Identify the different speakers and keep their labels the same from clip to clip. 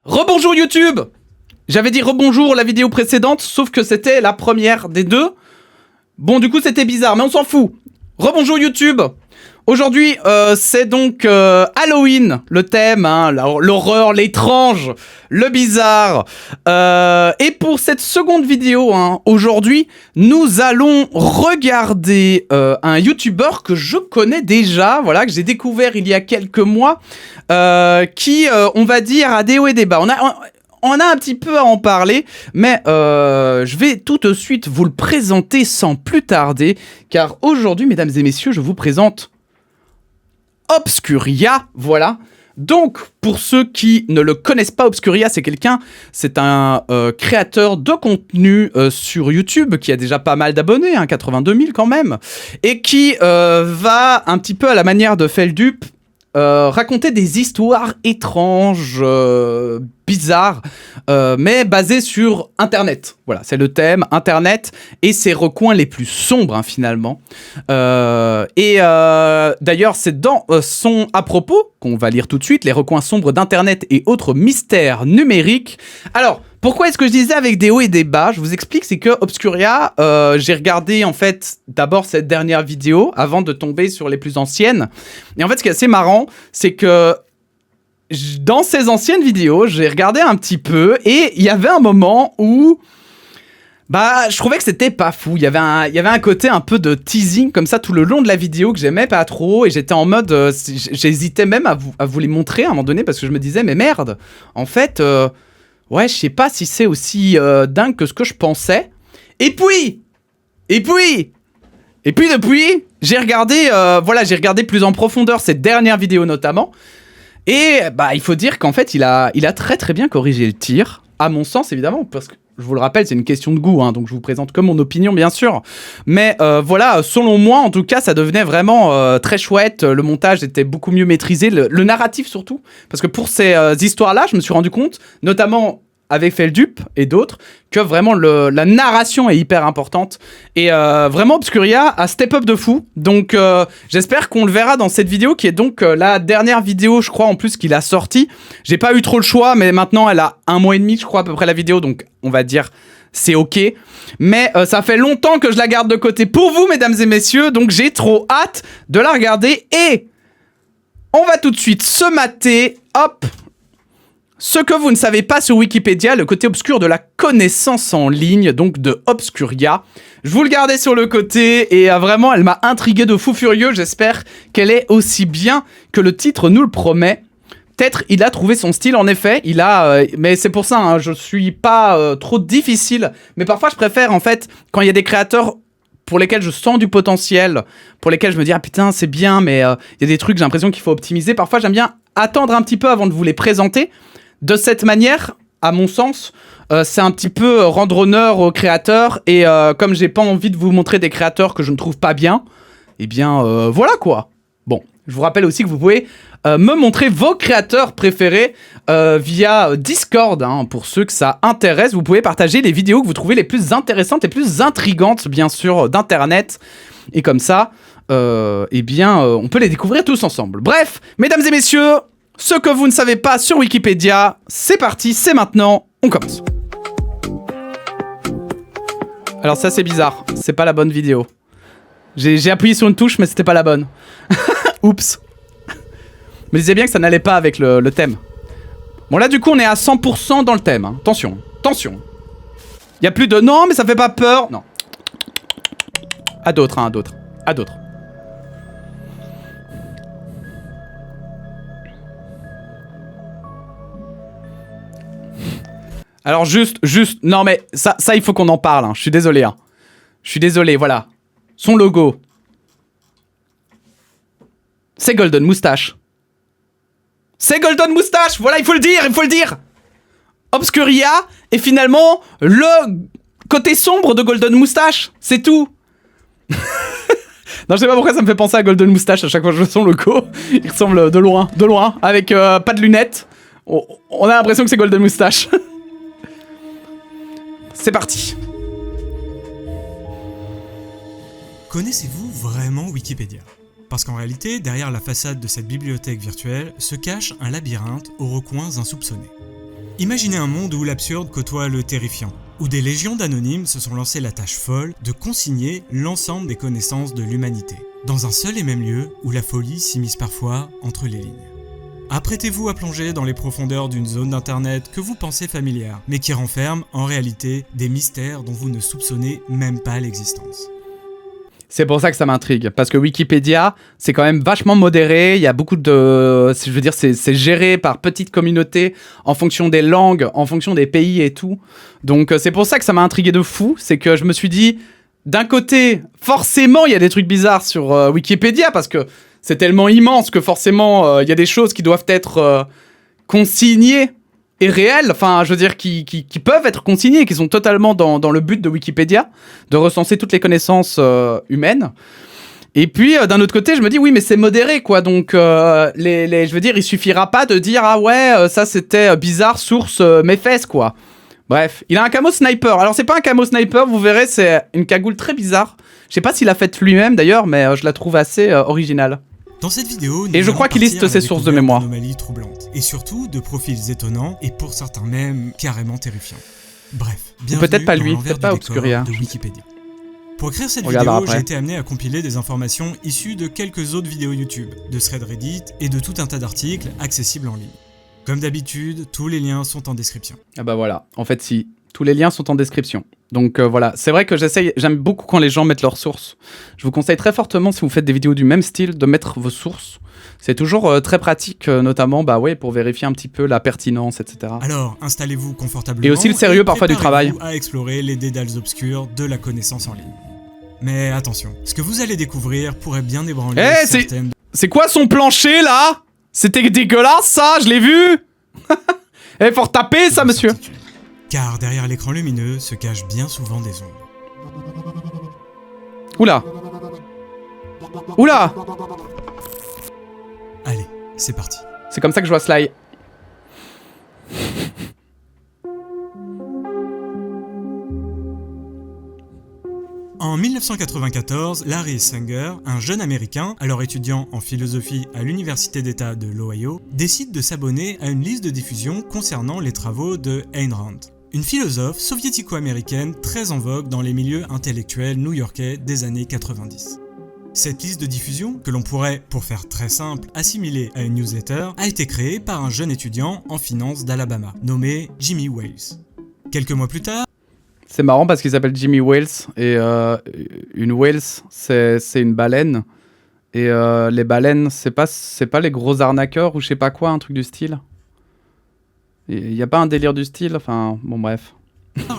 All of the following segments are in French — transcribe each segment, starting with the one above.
Speaker 1: Rebonjour YouTube. J'avais dit rebonjour la vidéo précédente, sauf que c'était la première des deux. Bon, du coup, c'était bizarre, mais on s'en fout. Rebonjour YouTube. Aujourd'hui, c'est donc Halloween, le thème, hein, l'horreur, l'étrange, le bizarre. Et pour cette seconde vidéo, hein, aujourd'hui, nous allons regarder un YouTuber que je connais déjà, voilà, que j'ai découvert il y a quelques mois, qui, on va dire, a des hauts et des bas. On a un petit peu à en parler, mais je vais tout de suite vous le présenter sans plus tarder, car aujourd'hui, mesdames et messieurs, je vous présente Obscuria, voilà. Donc, pour ceux qui ne le connaissent pas, Obscuria, c'est un créateur de contenu sur YouTube qui a déjà pas mal d'abonnés, hein, 82 000 quand même, et qui va un petit peu à la manière de Feldup raconter des histoires étranges, bizarres, mais basées sur Internet. Voilà, c'est le thème, Internet et ses recoins les plus sombres, hein, finalement. D'ailleurs, c'est dans son à propos, qu'on va lire tout de suite, les recoins sombres d'Internet et autres mystères numériques. Alors, pourquoi est-ce que je disais avec des hauts et des bas? Je vous explique, c'est que Obscuria, j'ai regardé en fait d'abord cette dernière vidéo avant de tomber sur les plus anciennes. Et en fait, ce qui est assez marrant, c'est que dans ces anciennes vidéos, j'ai regardé un petit peu et il y avait un moment où je trouvais que c'était pas fou. Il y avait un côté un peu de teasing comme ça tout le long de la vidéo que j'aimais pas trop et j'étais en mode, j'hésitais même à vous les montrer à un moment donné parce que je me disais mais merde, en fait, ouais, je sais pas si c'est aussi dingue que ce que je pensais. Et puis depuis, j'ai regardé plus en profondeur cette dernière vidéo notamment. Et il faut dire qu'en fait, il a très très bien corrigé le tir, à mon sens évidemment, parce que je vous le rappelle, c'est une question de goût, hein, donc je vous présente que mon opinion bien sûr. Mais voilà, selon moi, en tout cas, ça devenait vraiment très chouette. Le montage était beaucoup mieux maîtrisé, le narratif surtout, parce que pour ces histoires-là, je me suis rendu compte, notamment avec Feldup et d'autres, que vraiment la narration est hyper importante. Et vraiment, Obscuria a step up de fou. Donc, j'espère qu'on le verra dans cette vidéo, qui est donc la dernière vidéo, je crois, en plus, qu'il a sortie. J'ai pas eu trop le choix, mais maintenant, elle a 1 mois et demi, je crois, à peu près, la vidéo. Donc, on va dire, c'est OK. Mais ça fait longtemps que je la garde de côté pour vous, mesdames et messieurs. Donc, j'ai trop hâte de la regarder. Et on va tout de suite se mater. Hop! Ce que vous ne savez pas sur Wikipédia, le côté obscur de la connaissance en ligne, donc de Obscuria. Je vous le gardais sur le côté et vraiment, elle m'a intrigué de fou furieux. J'espère qu'elle est aussi bien que le titre nous le promet. Peut-être il a trouvé son style, en effet. Mais c'est pour ça, hein, je suis pas trop difficile. Mais parfois, je préfère, en fait, quand il y a des créateurs pour lesquels je sens du potentiel, pour lesquels je me dis « Ah putain, c'est bien, mais il y a des trucs, j'ai l'impression qu'il faut optimiser. » Parfois, j'aime bien attendre un petit peu avant de vous les présenter. De cette manière, à mon sens, c'est un petit peu rendre honneur aux créateurs. Et comme j'ai pas envie de vous montrer des créateurs que je ne trouve pas bien, eh bien, voilà quoi. Bon, je vous rappelle aussi que vous pouvez me montrer vos créateurs préférés via Discord. Hein, pour ceux que ça intéresse, vous pouvez partager les vidéos que vous trouvez les plus intéressantes, les plus intrigantes, bien sûr, d'Internet. Et comme ça, eh bien, on peut les découvrir tous ensemble. Bref, mesdames et messieurs, ce que vous ne savez pas sur Wikipédia, c'est parti, c'est maintenant, on commence. Alors ça c'est bizarre, c'est pas la bonne vidéo. J'ai appuyé sur une touche mais c'était pas la bonne. Oups. Je me disais bien que ça n'allait pas avec le thème. Bon là du coup on est à 100% dans le thème, hein. Attention, attention. Y a plus de non mais ça fait pas peur, non. À d'autres, hein, à d'autres, à d'autres. Alors juste, non mais ça il faut qu'on en parle, hein. Je suis désolé, hein. Je suis désolé, voilà. Son logo. C'est Golden Moustache. C'est Golden Moustache, voilà, il faut le dire. Obscuria est finalement le côté sombre de Golden Moustache, c'est tout. Non, je sais pas pourquoi ça me fait penser à Golden Moustache à chaque fois que je vois son logo. Il ressemble de loin, avec pas de lunettes. On a l'impression que c'est Golden Moustache. C'est parti.
Speaker 2: Connaissez-vous vraiment Wikipédia? Parce qu'en réalité, derrière la façade de cette bibliothèque virtuelle se cache un labyrinthe aux recoins insoupçonnés. Imaginez un monde où l'absurde côtoie le terrifiant, où des légions d'anonymes se sont lancées la tâche folle de consigner l'ensemble des connaissances de l'humanité, dans un seul et même lieu où la folie s'immisce parfois entre les lignes. Apprêtez-vous à plonger dans les profondeurs d'une zone d'internet que vous pensez familière, mais qui renferme en réalité des mystères dont vous ne soupçonnez même pas l'existence.
Speaker 1: C'est pour ça que ça m'intrigue, parce que Wikipédia, c'est quand même vachement modéré, il y a beaucoup de... Je veux dire, c'est géré par petites communautés, en fonction des langues, en fonction des pays et tout. Donc c'est pour ça que ça m'a intrigué de fou, c'est que je me suis dit, d'un côté, forcément, il y a des trucs bizarres sur Wikipédia, parce que c'est tellement immense que forcément, il y a des choses qui doivent être consignées et réelles, enfin, je veux dire, qui peuvent être consignées, qui sont totalement dans le but de Wikipédia, de recenser toutes les connaissances humaines. Et puis, d'un autre côté, je me dis, oui, mais c'est modéré, quoi, donc, je veux dire, il suffira pas de dire, ah ouais, ça c'était bizarre, source, mes fesses, quoi. Bref, il a un camo sniper. Alors, c'est pas un camo sniper, vous verrez, c'est une cagoule très bizarre. Je sais pas s'il l'a faite lui-même, d'ailleurs, mais je la trouve assez originale.
Speaker 2: Dans cette vidéo,
Speaker 1: et je crois qu'il liste ses sources de mémoire.
Speaker 2: Anomalies troublantes, et surtout de profils étonnants et pour certains même carrément terrifiants. Bref, bienvenue
Speaker 1: peut-être pas lui,
Speaker 2: dans
Speaker 1: peut-être pas Obscuria.
Speaker 2: de Wikipédia. Pour écrire cette vidéo, j'ai été amené à compiler des informations issues de quelques autres vidéos YouTube, de threads Reddit et de tout un tas d'articles accessibles en ligne. Comme d'habitude, tous les liens sont en description.
Speaker 1: Ah bah voilà, en fait si, tous les liens sont en description. Donc voilà, c'est vrai que j'aime beaucoup quand les gens mettent leurs sources. Je vous conseille très fortement, si vous faites des vidéos du même style, de mettre vos sources. C'est toujours très pratique, notamment pour vérifier un petit peu la pertinence, etc.
Speaker 2: Alors, installez-vous confortablement.
Speaker 1: Et aussi le sérieux parfois du travail.
Speaker 2: À explorer les dédales obscurs de la connaissance en ligne. Mais attention, ce que vous allez découvrir pourrait bien ébranler certaines...
Speaker 1: C'est quoi son plancher, là? C'était dégueulasse, ça, je l'ai vu. Faut retaper, ça, monsieur.
Speaker 2: Car derrière l'écran lumineux se cachent bien souvent des ombres.
Speaker 1: Oula. Oula.
Speaker 2: Allez, c'est parti.
Speaker 1: C'est comme ça que je vois Sly.
Speaker 2: En 1994, Larry Sanger, un jeune américain, alors étudiant en philosophie à l'université d'État de l'Ohio, décide de s'abonner à une liste de diffusion concernant les travaux de Ayn Rand, une philosophe soviético-américaine très en vogue dans les milieux intellectuels new-yorkais des années 90. Cette liste de diffusion, que l'on pourrait, pour faire très simple, assimiler à une newsletter, a été créée par un jeune étudiant en finance d'Alabama, nommé Jimmy Wales. Quelques mois plus tard,
Speaker 1: c'est marrant parce qu'il s'appelle Jimmy Wales, et une whale, c'est une baleine. Et les baleines, c'est pas les gros arnaqueurs ou je sais pas quoi, un truc du style. Il y a pas un délire du style, enfin, bon bref.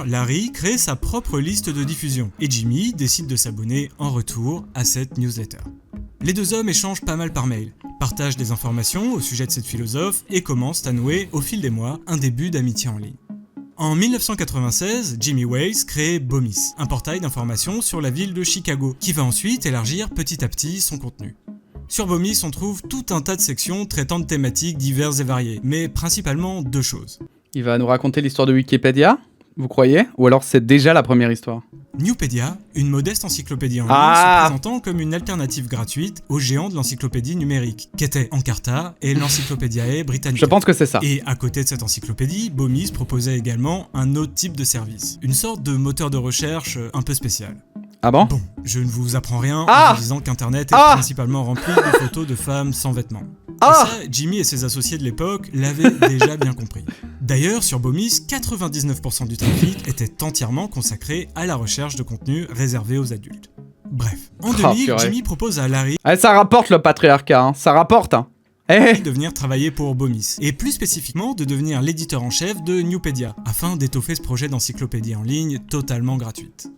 Speaker 2: Larry crée sa propre liste de diffusion, et Jimmy décide de s'abonner en retour à cette newsletter. Les deux hommes échangent pas mal par mail, partagent des informations au sujet de cette philosophe et commencent à nouer, au fil des mois, un début d'amitié en ligne. En 1996, Jimmy Wales crée Bomis, un portail d'information sur la ville de Chicago, qui va ensuite élargir petit à petit son contenu. Sur Bomis, on trouve tout un tas de sections traitant de thématiques diverses et variées, mais principalement deux choses.
Speaker 1: Il va nous raconter l'histoire de Wikipédia, vous croyez? Ou alors c'est déjà la première histoire?
Speaker 2: Newpedia, une modeste encyclopédie en ligne se présentant comme une alternative gratuite au géant de l'encyclopédie numérique, qu'étaient Encarta et l'Encyclopediae Britannica.
Speaker 1: Je pense que c'est ça.
Speaker 2: Et à côté de cette encyclopédie, Bomis proposait également un autre type de service, une sorte de moteur de recherche un peu spécial.
Speaker 1: Ah bon?
Speaker 2: Bon, je ne vous apprends rien en vous disant qu'Internet est principalement rempli de photos de femmes sans vêtements. Et ça, Jimmy et ses associés de l'époque l'avaient déjà bien compris. D'ailleurs, sur Bomis, 99% du trafic était entièrement consacré à la recherche de contenu réservé aux adultes. Bref, en 2000, Jimmy propose à Larry...
Speaker 1: ça rapporte le patriarcat, hein. Ça rapporte, hein.
Speaker 2: de venir travailler pour Bomis, et plus spécifiquement de devenir l'éditeur en chef de Newpedia, afin d'étoffer ce projet d'encyclopédie en ligne totalement gratuite.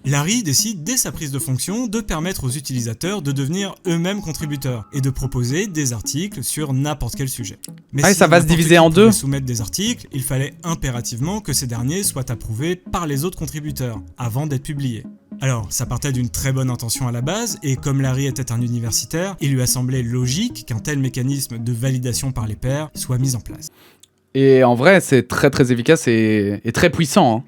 Speaker 2: Larry décide dès sa prise de fonction de permettre aux utilisateurs de devenir eux-mêmes contributeurs et de proposer des articles sur n'importe quel sujet. Mais si
Speaker 1: ça va se diviser en deux.
Speaker 2: Pour soumettre des articles, il fallait impérativement que ces derniers soient approuvés par les autres contributeurs avant d'être publiés. Alors, ça partait d'une très bonne intention à la base, et comme Larry était un universitaire, il lui a semblé logique qu'un tel mécanisme de validation par les pairs soit mis en place. Et
Speaker 1: en vrai, c'est très très efficace et très puissant, hein.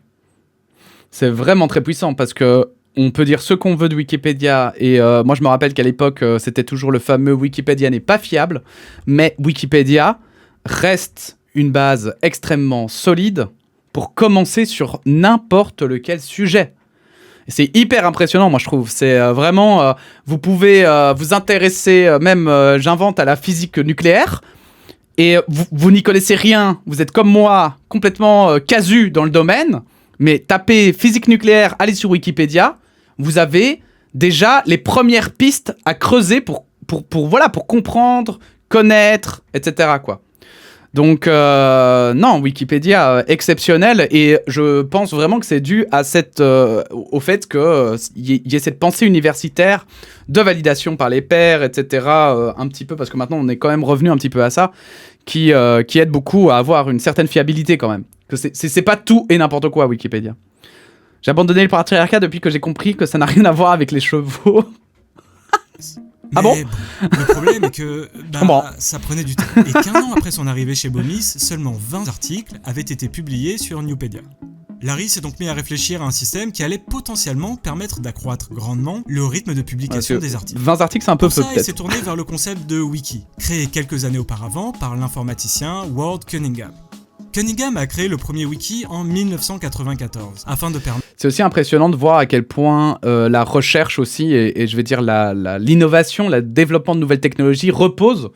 Speaker 1: C'est vraiment très puissant parce que on peut dire ce qu'on veut de Wikipédia et moi je me rappelle qu'à l'époque c'était toujours le fameux Wikipédia n'est pas fiable, mais Wikipédia reste une base extrêmement solide pour commencer sur n'importe lequel sujet. Et c'est hyper impressionnant, moi je trouve. C'est vraiment, vous pouvez vous intéresser, même j'invente à la physique nucléaire, et vous n'y connaissez rien. Vous êtes comme moi, complètement casu dans le domaine, mais tapez physique nucléaire, allez sur Wikipédia, vous avez déjà les premières pistes à creuser pour comprendre, connaître, etc., quoi. Donc, non, Wikipédia, exceptionnel, et je pense vraiment que c'est dû à au fait qu'il y ait cette pensée universitaire de validation par les pairs, etc., un petit peu, parce que maintenant on est quand même revenu un petit peu à ça, qui aide beaucoup à avoir une certaine fiabilité quand même. Que c'est pas tout et n'importe quoi, Wikipédia. J'ai abandonné le patriarcat depuis que j'ai compris que ça n'a rien à voir avec les chevaux.
Speaker 2: Mais
Speaker 1: ah bon,
Speaker 2: le problème est que ça prenait du temps. Et qu'1 an après son arrivée chez Bomis, seulement 20 articles avaient été publiés sur Newpedia. Larry s'est donc mis à réfléchir à un système qui allait potentiellement permettre d'accroître grandement le rythme de publication des articles.
Speaker 1: 20 articles, c'est un peu
Speaker 2: Pour ça,
Speaker 1: peut-être.
Speaker 2: il s'est tourné vers le concept de wiki, créé quelques années auparavant par l'informaticien Ward Cunningham. Cunningham a créé le premier wiki en 1994, afin de permettre...
Speaker 1: C'est aussi impressionnant de voir à quel point la recherche aussi, et je vais dire l'innovation, le développement de nouvelles technologies repose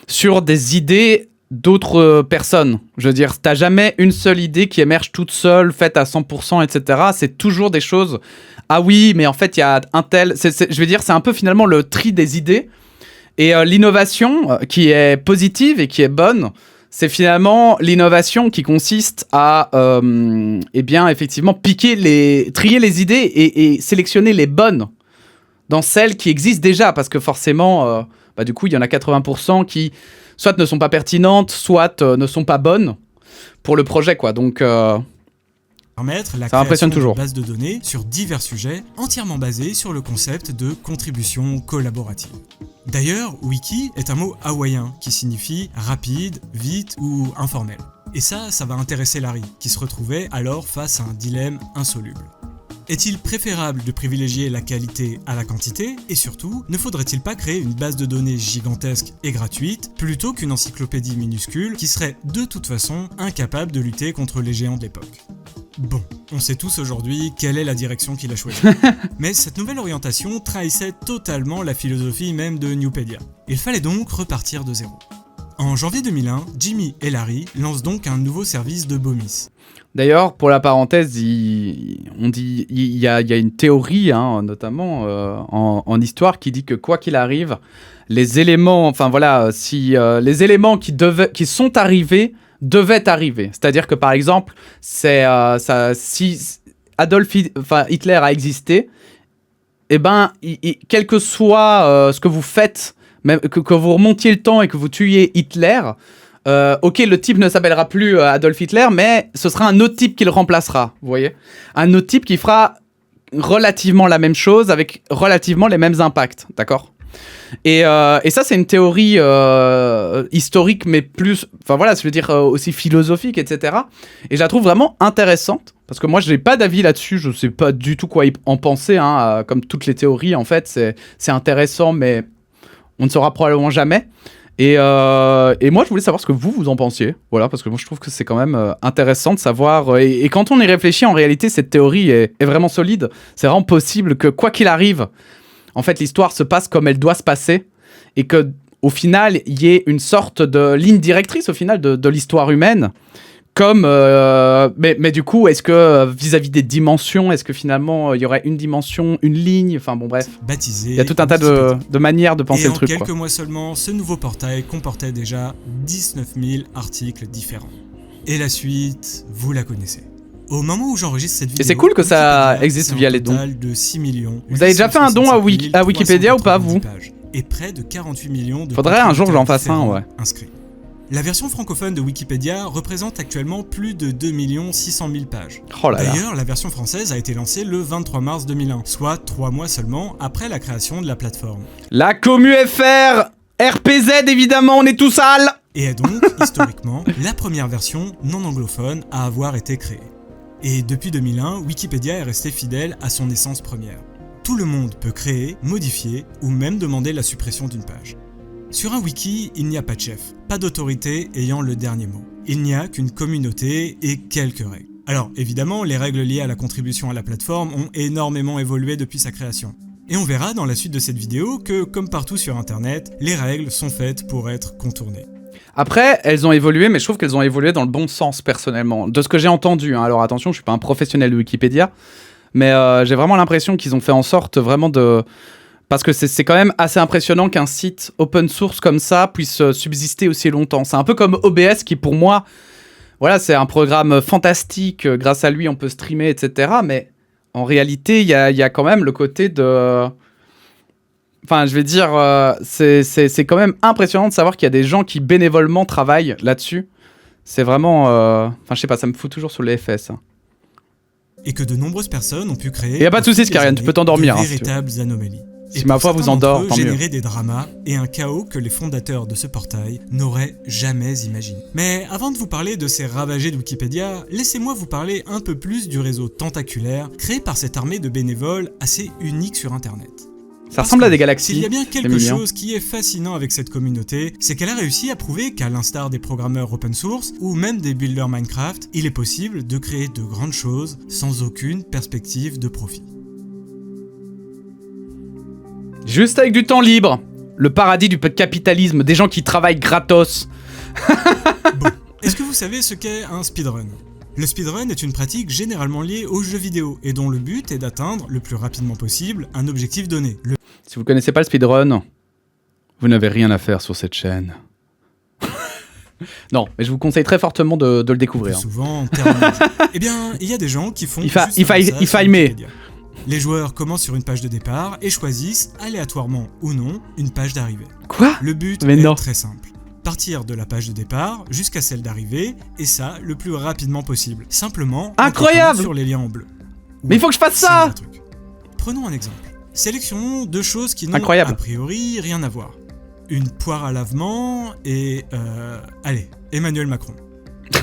Speaker 1: sur des idées d'autres personnes. Je veux dire, t'as jamais une seule idée qui émerge toute seule, faite à 100%, etc. C'est toujours des choses... Ah oui, mais en fait, il y a un tel... je vais dire, c'est un peu finalement le tri des idées. Et l'innovation qui est positive et qui est bonne, c'est finalement l'innovation qui consiste à, effectivement, trier les idées et sélectionner les bonnes dans celles qui existent déjà. Parce que forcément, du coup, il y en a 80% qui, soit ne sont pas pertinentes, soit ne sont pas bonnes pour le projet, quoi. Donc,
Speaker 2: permettre la
Speaker 1: ça impressionne
Speaker 2: création
Speaker 1: toujours.
Speaker 2: de bases de données sur divers sujets, entièrement basées sur le concept de contribution collaborative. D'ailleurs, wiki est un mot hawaïen qui signifie rapide, vite ou informel. Et ça va intéresser Larry, qui se retrouvait alors face à un dilemme insoluble. Est-il préférable de privilégier la qualité à la quantité? Et surtout, ne faudrait-il pas créer une base de données gigantesque et gratuite, plutôt qu'une encyclopédie minuscule qui serait de toute façon incapable de lutter contre les géants de l'époque? Bon, on sait tous aujourd'hui quelle est la direction qu'il a choisie. Mais cette nouvelle orientation trahissait totalement la philosophie même de Newpedia. Il fallait donc repartir de zéro. En janvier 2001, Jimmy et Larry lancent donc un nouveau service de Bomis.
Speaker 1: D'ailleurs, pour la parenthèse, il y a une théorie, notamment en histoire, qui dit que quoi qu'il arrive, les éléments, si les éléments qui sont arrivés devaient arriver. C'est-à-dire que par exemple, si Adolf Hitler a existé, quel que soit ce que vous faites, même que vous remontiez le temps et que vous tuiez Hitler, ok, le type ne s'appellera plus Adolf Hitler, mais ce sera un autre type qui le remplacera, vous voyez ? Un autre type qui fera relativement la même chose avec relativement les mêmes impacts, d'accord ? Et ça, c'est une théorie historique, mais plus, je veux dire, aussi philosophique, etc. Et je la trouve vraiment intéressante, parce que moi, je n'ai pas d'avis là-dessus, je ne sais pas du tout quoi en penser, comme toutes les théories, en fait, c'est intéressant, mais on ne saura probablement jamais. Et moi, je voulais savoir ce que vous en pensiez, voilà, parce que moi, je trouve que c'est quand même intéressant de savoir, et quand on y réfléchit, en réalité, cette théorie est vraiment solide, c'est vraiment possible que, quoi qu'il arrive, en fait, l'histoire se passe comme elle doit se passer et que, au final, il y ait une sorte de ligne directrice, au final, de l'histoire humaine. Comme, mais du coup, est-ce que, vis-à-vis des dimensions, est-ce que finalement, il y aurait une dimension, une ligne, enfin bon, bref.
Speaker 2: Baptisé. Il
Speaker 1: y a tout un tas de manières de penser le truc.
Speaker 2: Et en quelques mois seulement, ce nouveau portail comportait déjà 19 000 articles différents. Et la suite, vous la connaissez. Au moment où j'enregistre cette vidéo...
Speaker 1: Et c'est cool que ça existe via les dons.
Speaker 2: De 6 millions,
Speaker 1: vous avez déjà fait un don à Wikipédia ou pas, vous?
Speaker 2: Et près de 48 millions de...
Speaker 1: Faudrait un jour que j'en fasse un, ouais.
Speaker 2: Inscrits. La version francophone de Wikipédia représente actuellement plus de 2 600 000 pages.
Speaker 1: Oh là là.
Speaker 2: D'ailleurs, la version française a été lancée le 23 mars 2001, soit 3 mois seulement après la création de la plateforme.
Speaker 1: La Commu FR RPZ, évidemment, on est tous sales.
Speaker 2: Et est donc, historiquement, la première version non anglophone à avoir été créée. Et depuis 2001, Wikipédia est resté fidèle à son essence première. Tout le monde peut créer, modifier ou même demander la suppression d'une page. Sur un wiki, il n'y a pas de chef, pas d'autorité ayant le dernier mot. Il n'y a qu'une communauté et quelques règles. Alors évidemment, les règles liées à la contribution à la plateforme ont énormément évolué depuis sa création. Et on verra dans la suite de cette vidéo que, comme partout sur internet, les règles sont faites pour être contournées.
Speaker 1: Après, elles ont évolué, mais je trouve qu'elles ont évolué dans le bon sens, personnellement. De ce que j'ai entendu, hein. Alors attention, je suis pas un professionnel de Wikipédia, mais j'ai vraiment l'impression qu'ils ont fait en sorte vraiment de... Parce que c'est quand même assez impressionnant qu'un site open source comme ça puisse subsister aussi longtemps. C'est un peu comme OBS qui, pour moi, voilà, c'est un programme fantastique. Grâce à lui, on peut streamer, etc. Mais en réalité, il y a quand même le côté de... Enfin, je vais dire, c'est quand même impressionnant de savoir qu'il y a des gens qui bénévolement travaillent là-dessus. C'est vraiment... Enfin, je sais pas, ça me fout toujours sur les fesses. Hein.
Speaker 2: Et que de nombreuses personnes ont pu créer...
Speaker 1: Il n'y a pas de soucis, Scarian, tu peux t'endormir.
Speaker 2: De véritables anomalies.
Speaker 1: Si ma foi vous endort, tant mieux.
Speaker 2: Générer des dramas et un chaos que les fondateurs de ce portail n'auraient jamais imaginé. Mais avant de vous parler de ces ravagés de Wikipédia, laissez-moi vous parler un peu plus du réseau tentaculaire créé par cette armée de bénévoles assez unique sur internet.
Speaker 1: Ça ressemble à des galaxies.
Speaker 2: S'il y a bien quelque chose qui est fascinant avec cette communauté, c'est qu'elle a réussi à prouver qu'à l'instar des programmeurs open source ou même des builders Minecraft, il est possible de créer de grandes choses sans aucune perspective de profit.
Speaker 1: Juste avec du temps libre. Le paradis du capitalisme, des gens qui travaillent gratos.
Speaker 2: Bon, est-ce que vous savez ce qu'est un speedrun ? Le speedrun est une pratique généralement liée aux jeux vidéo et dont le but est d'atteindre le plus rapidement possible un objectif donné.
Speaker 1: Si vous connaissez pas le speedrun, vous n'avez rien à faire sur cette chaîne. Non, mais je vous conseille très fortement de le découvrir.
Speaker 2: Souvent, eh bien, il y a des gens qui font
Speaker 1: il faille mais.
Speaker 2: Les joueurs commencent sur une page de départ et choisissent, aléatoirement ou non, une page d'arrivée.
Speaker 1: Quoi ?
Speaker 2: Le but est très simple. Partir de la page de départ jusqu'à celle d'arrivée, et ça le plus rapidement possible. Simplement,
Speaker 1: incroyable,
Speaker 2: sur les liens en bleu.
Speaker 1: Mais il faut que je fasse ça.
Speaker 2: Prenons un exemple. Sélectionnons deux choses qui n'ont a priori rien à voir. Une poire à lavement et... allez, Emmanuel Macron.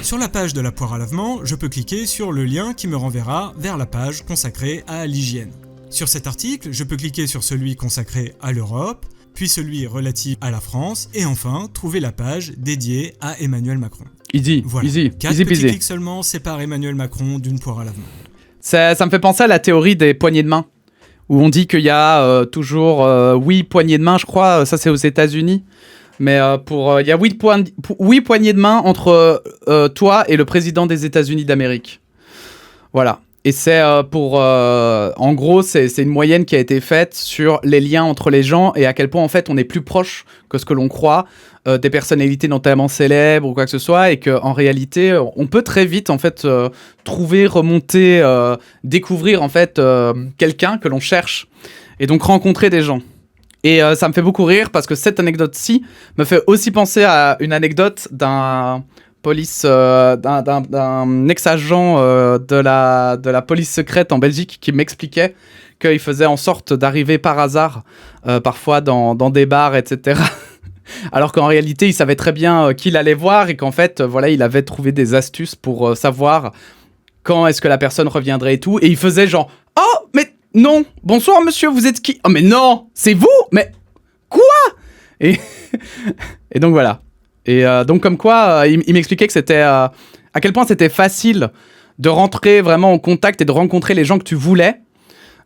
Speaker 2: Sur la page de la poire à lavement, je peux cliquer sur le lien qui me renverra vers la page consacrée à l'hygiène. Sur cet article, je peux cliquer sur celui consacré à l'Europe, puis celui relatif à la France, et enfin trouver la page dédiée à Emmanuel Macron.
Speaker 1: Easy,
Speaker 2: voilà.
Speaker 1: Easy
Speaker 2: 4 petits clics seulement séparent Emmanuel Macron d'une poire à lavement.
Speaker 1: Ça me fait penser à la théorie des poignées de main, où on dit qu'il y a toujours 8 poignées de main, je crois, ça c'est aux États-Unis. Mais il y a 8 poignées de main entre toi et le président des États-Unis d'Amérique. Voilà. Et c'est en gros, c'est une moyenne qui a été faite sur les liens entre les gens et à quel point en fait on est plus proche que ce que l'on croit des personnalités notamment célèbres ou quoi que ce soit, et qu'en réalité on peut très vite en fait trouver, remonter, découvrir en fait quelqu'un que l'on cherche et donc rencontrer des gens. Et ça me fait beaucoup rire parce que cette anecdote-ci me fait aussi penser à une anecdote d'un ex-agent de la police secrète en Belgique qui m'expliquait qu'il faisait en sorte d'arriver par hasard parfois dans des bars, etc. Alors qu'en réalité, il savait très bien qui il allait voir et qu'en fait, voilà, il avait trouvé des astuces pour savoir quand est-ce que la personne reviendrait et tout. Et il faisait genre « Oh, mais... non, bonsoir monsieur, vous êtes qui ? Oh mais non, c'est vous ? Mais quoi ? Et donc voilà. Et donc comme quoi, il m'expliquait que c'était à quel point c'était facile de rentrer vraiment en contact et de rencontrer les gens que tu voulais.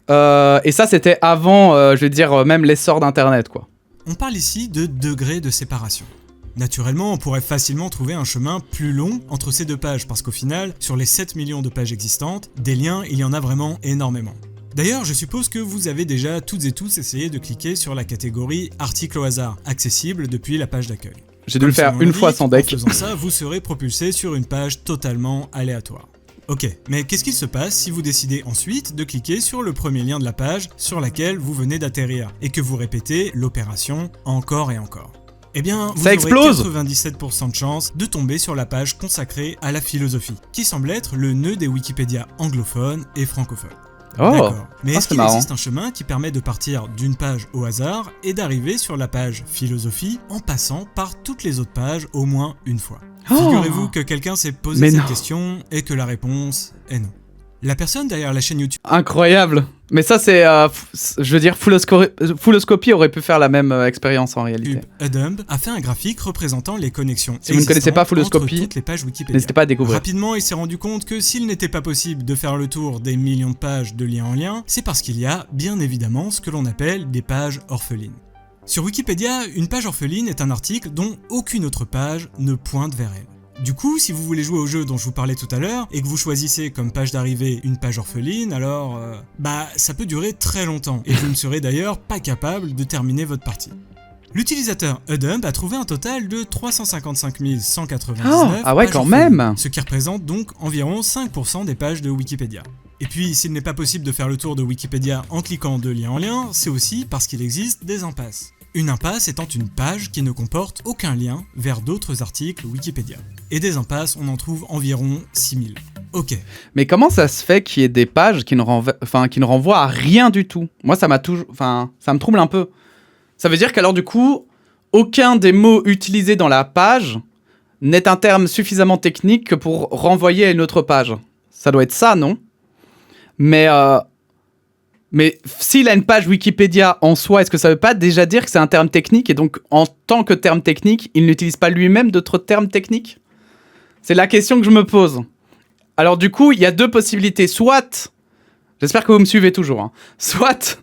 Speaker 1: Et ça, c'était avant, je vais dire, même l'essor d'Internet, quoi.
Speaker 2: On parle ici de degrés de séparation. Naturellement, on pourrait facilement trouver un chemin plus long entre ces deux pages, parce qu'au final, sur les 7 millions de pages existantes, des liens, il y en a vraiment énormément. D'ailleurs, je suppose que vous avez déjà toutes et tous essayé de cliquer sur la catégorie « Article au hasard », accessible depuis la page d'accueil.
Speaker 1: J'ai dû le faire une fois sans deck.
Speaker 2: En faisant ça, vous serez propulsé sur une page totalement aléatoire. Ok, mais qu'est-ce qu'il se passe si vous décidez ensuite de cliquer sur le premier lien de la page sur laquelle vous venez d'atterrir et que vous répétez l'opération encore et encore ? Eh bien, vous aurez 97% de chance de tomber sur la page consacrée à la philosophie, qui semble être le nœud des Wikipédia anglophones et francophones.
Speaker 1: Oh,
Speaker 2: d'accord. Mais est-ce qu'il
Speaker 1: marrant.
Speaker 2: existe un chemin qui permet de partir d'une page au hasard et d'arriver sur la page philosophie en passant par toutes les autres pages au moins une fois ? Figurez-vous que quelqu'un s'est posé cette question et que la réponse est non. La personne derrière la chaîne YouTube
Speaker 1: Incroyable. Mais ça, c'est, je veux dire, Fulloscopy aurait pu faire la même expérience en réalité.
Speaker 2: Udumb a fait un graphique représentant les connexions
Speaker 1: Si vous ne connaissez pas
Speaker 2: entre
Speaker 1: Fulloscopy,
Speaker 2: toutes les pages Wikipédia.
Speaker 1: n'hésitez pas à découvrir.
Speaker 2: Rapidement, il s'est rendu compte que s'il n'était pas possible de faire le tour des millions de pages de lien en lien, c'est parce qu'il y a, bien évidemment, ce que l'on appelle des pages orphelines. Sur Wikipédia, une page orpheline est un article dont aucune autre page ne pointe vers elle. Du coup, si vous voulez jouer au jeu dont je vous parlais tout à l'heure, et que vous choisissez comme page d'arrivée une page orpheline, alors ça peut durer très longtemps, et vous ne serez d'ailleurs pas capable de terminer votre partie. L'utilisateur Udumb a trouvé un total de 355 199
Speaker 1: ah ouais,
Speaker 2: pages
Speaker 1: quand
Speaker 2: orphelines,
Speaker 1: même.
Speaker 2: ce qui représente donc environ 5% des pages de Wikipédia. Et puis, s'il n'est pas possible de faire le tour de Wikipédia en cliquant de lien en lien, c'est aussi parce qu'il existe des impasses. Une impasse étant une page qui ne comporte aucun lien vers d'autres articles Wikipédia. Et des impasses, on en trouve environ 6000. Ok.
Speaker 1: Mais comment ça se fait qu'il y ait des pages qui ne renvoient à rien du tout? Moi, ça me trouble un peu. Ça veut dire qu'alors du coup, aucun des mots utilisés dans la page n'est un terme suffisamment technique pour renvoyer à une autre page. Ça doit être ça, non? Mais s'il a une page Wikipédia en soi, est-ce que ça veut pas déjà dire que c'est un terme technique et donc en tant que terme technique, il n'utilise pas lui-même d'autres termes techniques? C'est la question que je me pose. Alors du coup, il y a deux possibilités. Soit, j'espère que vous me suivez toujours, hein. Soit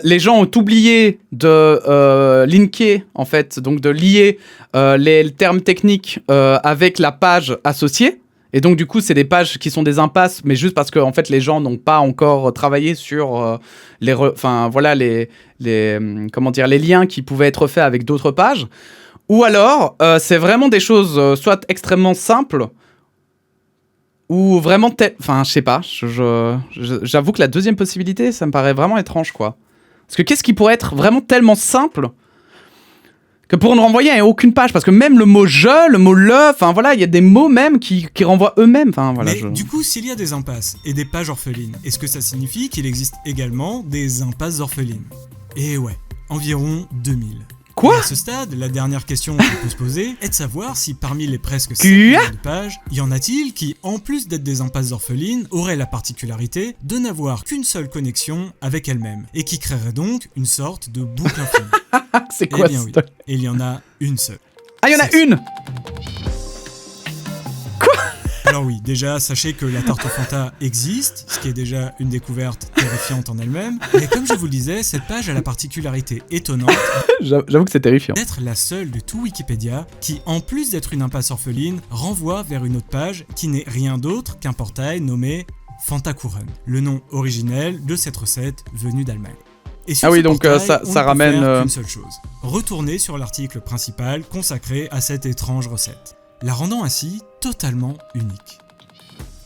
Speaker 1: les gens ont oublié de linker, en fait, donc de lier les termes techniques avec la page associée. Et donc du coup, c'est des pages qui sont des impasses, mais juste parce que en fait, les gens n'ont pas encore travaillé sur les liens qui pouvaient être faits avec d'autres pages. Ou alors, c'est vraiment des choses soit extrêmement simples, ou vraiment... je sais pas, j'avoue que la deuxième possibilité, ça me paraît vraiment étrange, quoi. Parce que qu'est-ce qui pourrait être vraiment tellement simple que pour ne renvoyer à aucune page? Parce que même le mot « je », le mot « le », il y a des mots même qui renvoient eux-mêmes.
Speaker 2: Du coup, s'il y a des impasses et des pages orphelines, est-ce que ça signifie qu'il existe également des impasses orphelines? Eh ouais, environ 2000.
Speaker 1: Quoi?
Speaker 2: À ce stade, la dernière question qu'on peut se poser est de savoir si parmi les presque 7 millions de pages, y en a-t-il qui, en plus d'être des impasses orphelines, auraient la particularité de n'avoir qu'une seule connexion avec elles-mêmes, et qui créeraient donc une sorte de boucle infinie?
Speaker 1: C'est quoi ça?
Speaker 2: Oui, et il y en a une seule.
Speaker 1: Ah, il y en a une!
Speaker 2: Alors oui, déjà, sachez que la tarte au Fanta existe, ce qui est déjà une découverte terrifiante en elle-même. Mais comme je vous le disais, cette page a la particularité étonnante
Speaker 1: J'avoue que c'est terrifiant.
Speaker 2: d'être la seule de tout Wikipédia qui, en plus d'être une impasse orpheline, renvoie vers une autre page qui n'est rien d'autre qu'un portail nommé Fantakuchen, le nom originel de cette recette venue d'Allemagne. Et sur ce
Speaker 1: donc
Speaker 2: portail,
Speaker 1: ça
Speaker 2: on ne peut
Speaker 1: ramène...
Speaker 2: faire qu'une seule chose, retourner sur l'article principal consacré à cette étrange recette, la rendant ainsi totalement unique.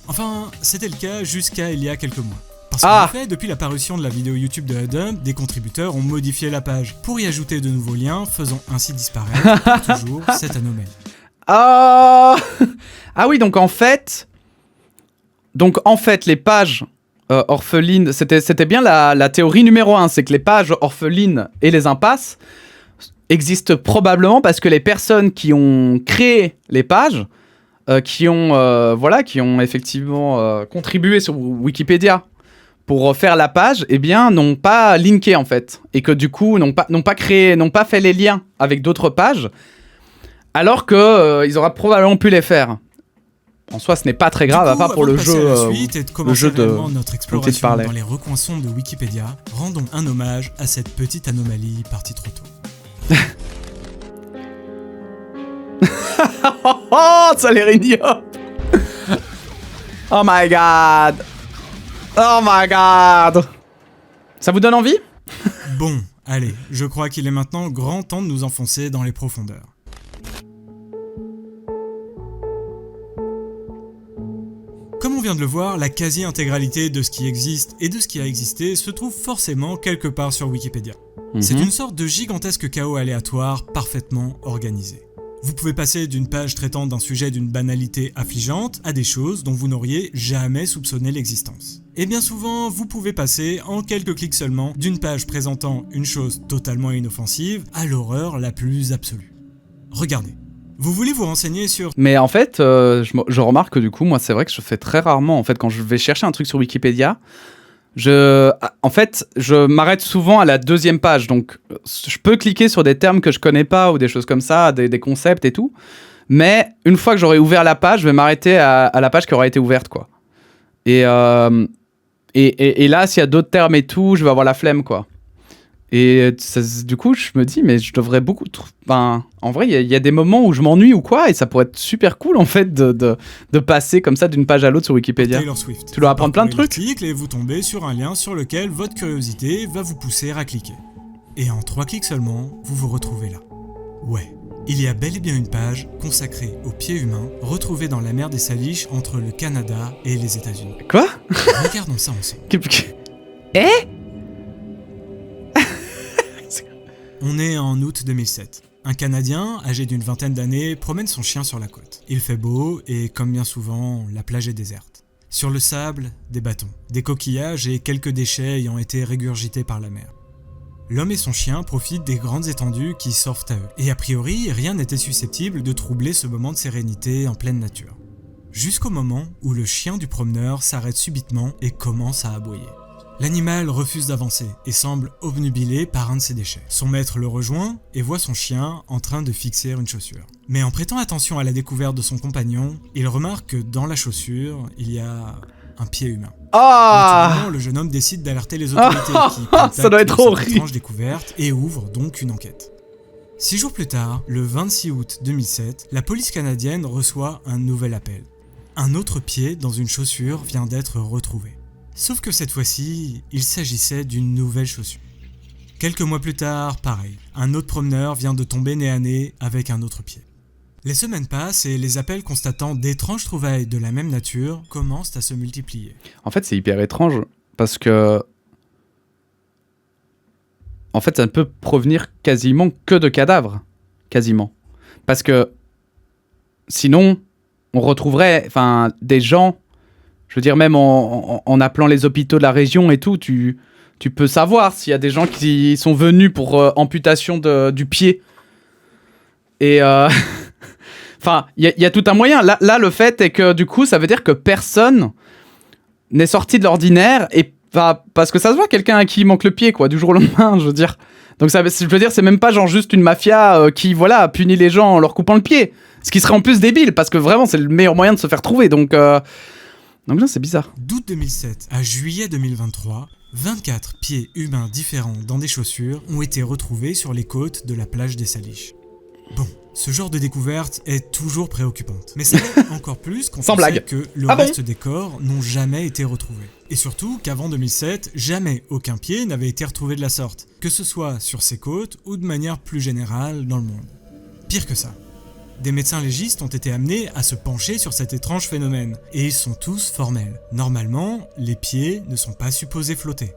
Speaker 2: Enfin, c'était le cas jusqu'à il y a quelques mois. Parce qu'en fait, depuis la parution de la vidéo YouTube de Udumb, des contributeurs ont modifié la page pour y ajouter de nouveaux liens, faisant ainsi disparaître pour toujours cette anomalie.
Speaker 1: Ah oui, donc en fait, les pages orphelines, c'était bien la théorie numéro 1, c'est que les pages orphelines et les impasses existent probablement parce que les personnes qui ont créé les pages, qui ont effectivement contribué sur Wikipédia pour faire la page, eh bien, n'ont pas linké en fait, et que du coup n'ont pas fait les liens avec d'autres pages, alors que ils auraient probablement pu les faire. En soi, ce n'est pas très grave, à part pour le jeu.
Speaker 2: À la suite et de commencer réellement notre exploration
Speaker 1: parlais.
Speaker 2: dans les recoinçons de Wikipédia, rendons un hommage à cette petite anomalie partie trop tôt.
Speaker 1: Oh, ça les rignote. Oh my god. Oh my god. Ça vous donne envie?
Speaker 2: Bon, allez, je crois qu'il est maintenant grand temps de nous enfoncer dans les profondeurs. Comme on vient de le voir, la quasi-intégralité de ce qui existe et de ce qui a existé se trouve forcément quelque part sur Wikipédia. C'est une sorte de gigantesque chaos aléatoire parfaitement organisé. Vous pouvez passer d'une page traitant d'un sujet d'une banalité affligeante à des choses dont vous n'auriez jamais soupçonné l'existence. Et bien souvent, vous pouvez passer en quelques clics seulement d'une page présentant une chose totalement inoffensive à l'horreur la plus absolue. Regardez. Vous voulez vous renseigner sur...
Speaker 1: Mais en fait, je remarque que du coup, moi, c'est vrai que je fais très rarement. En fait, quand je vais chercher un truc sur Wikipédia, je m'arrête souvent à la 2e page. Donc, je peux cliquer sur des termes que je connais pas ou des choses comme ça, des concepts et tout. Mais une fois que j'aurai ouvert la page, je vais m'arrêter à la page qui aura été ouverte, quoi. Et là, s'il y a d'autres termes et tout, je vais avoir la flemme, quoi. Et ça, du coup, je me dis, mais je devrais beaucoup... Enfin, en vrai, il y a des moments où je m'ennuie ou quoi, et ça pourrait être super cool, en fait, de passer comme ça d'une page à l'autre sur Wikipédia.
Speaker 2: Taylor Swift.
Speaker 1: Tu dois apprendre plein de trucs.
Speaker 2: Et vous tombez sur un lien sur lequel votre curiosité va vous pousser à cliquer. Et en 3 clics seulement, vous vous retrouvez là. Ouais, il y a bel et bien une page consacrée aux pieds humains retrouvés dans la mer des Salish entre le Canada et les États-Unis.
Speaker 1: Quoi?
Speaker 2: Regardons ça ensemble. On est en août 2007. Un Canadien, âgé d'une 20aine d'années, promène son chien sur la côte. Il fait beau et, comme bien souvent, la plage est déserte. Sur le sable, des bâtons, des coquillages et quelques déchets ayant été régurgités par la mer. L'homme et son chien profitent des grandes étendues qui s'offrent à eux. Et a priori, rien n'était susceptible de troubler ce moment de sérénité en pleine nature. Jusqu'au moment où le chien du promeneur s'arrête subitement et commence à aboyer. L'animal refuse d'avancer et semble obnubilé par un de ses déchets. Son maître le rejoint et voit son chien en train de fixer une chaussure. Mais en prêtant attention à la découverte de son compagnon, il remarque que dans la chaussure, il y a un pied humain.
Speaker 1: Ah,
Speaker 2: le jeune homme décide d'alerter les autorités qui
Speaker 1: ça doit être horrible.
Speaker 2: Étrange découverte et ouvre donc une enquête. 6 jours plus tard, le 26 août 2007, la police canadienne reçoit un nouvel appel. Un autre pied dans une chaussure vient d'être retrouvé. Sauf que cette fois-ci, il s'agissait d'une nouvelle chaussure. Quelques mois plus tard, pareil, un autre promeneur vient de tomber nez à nez avec un autre pied. Les semaines passent et les appels constatant d'étranges trouvailles de la même nature commencent à se multiplier.
Speaker 1: En fait, c'est hyper étrange parce que... En fait, ça ne peut provenir quasiment que de cadavres. Quasiment. Parce que sinon, on retrouverait des gens... Je veux dire, même en appelant les hôpitaux de la région et tout, tu peux savoir s'il y a des gens qui sont venus pour amputation du pied. Et enfin, il y a tout un moyen. Là, le fait est que du coup, ça veut dire que personne n'est sorti de l'ordinaire. Et parce que ça se voit, quelqu'un à qui il manque le pied, quoi, du jour au lendemain, je veux dire. Donc je veux dire, c'est même pas genre juste une mafia qui, voilà, punit les gens en leur coupant le pied. Ce qui serait en plus débile, parce que vraiment, c'est le meilleur moyen de se faire trouver. Donc là, c'est bizarre.
Speaker 2: D'août 2007 à juillet 2023, 24 pieds humains différents dans des chaussures ont été retrouvés sur les côtes de la plage des Salish. Bon, ce genre de découverte est toujours préoccupante. Mais ça l'est encore plus quand on sait que le reste des corps n'ont jamais été retrouvés. Et surtout qu'avant 2007, jamais aucun pied n'avait été retrouvé de la sorte, que ce soit sur ces côtes ou de manière plus générale dans le monde. Pire que ça. Des médecins légistes ont été amenés à se pencher sur cet étrange phénomène, et ils sont tous formels. Normalement, les pieds ne sont pas supposés flotter.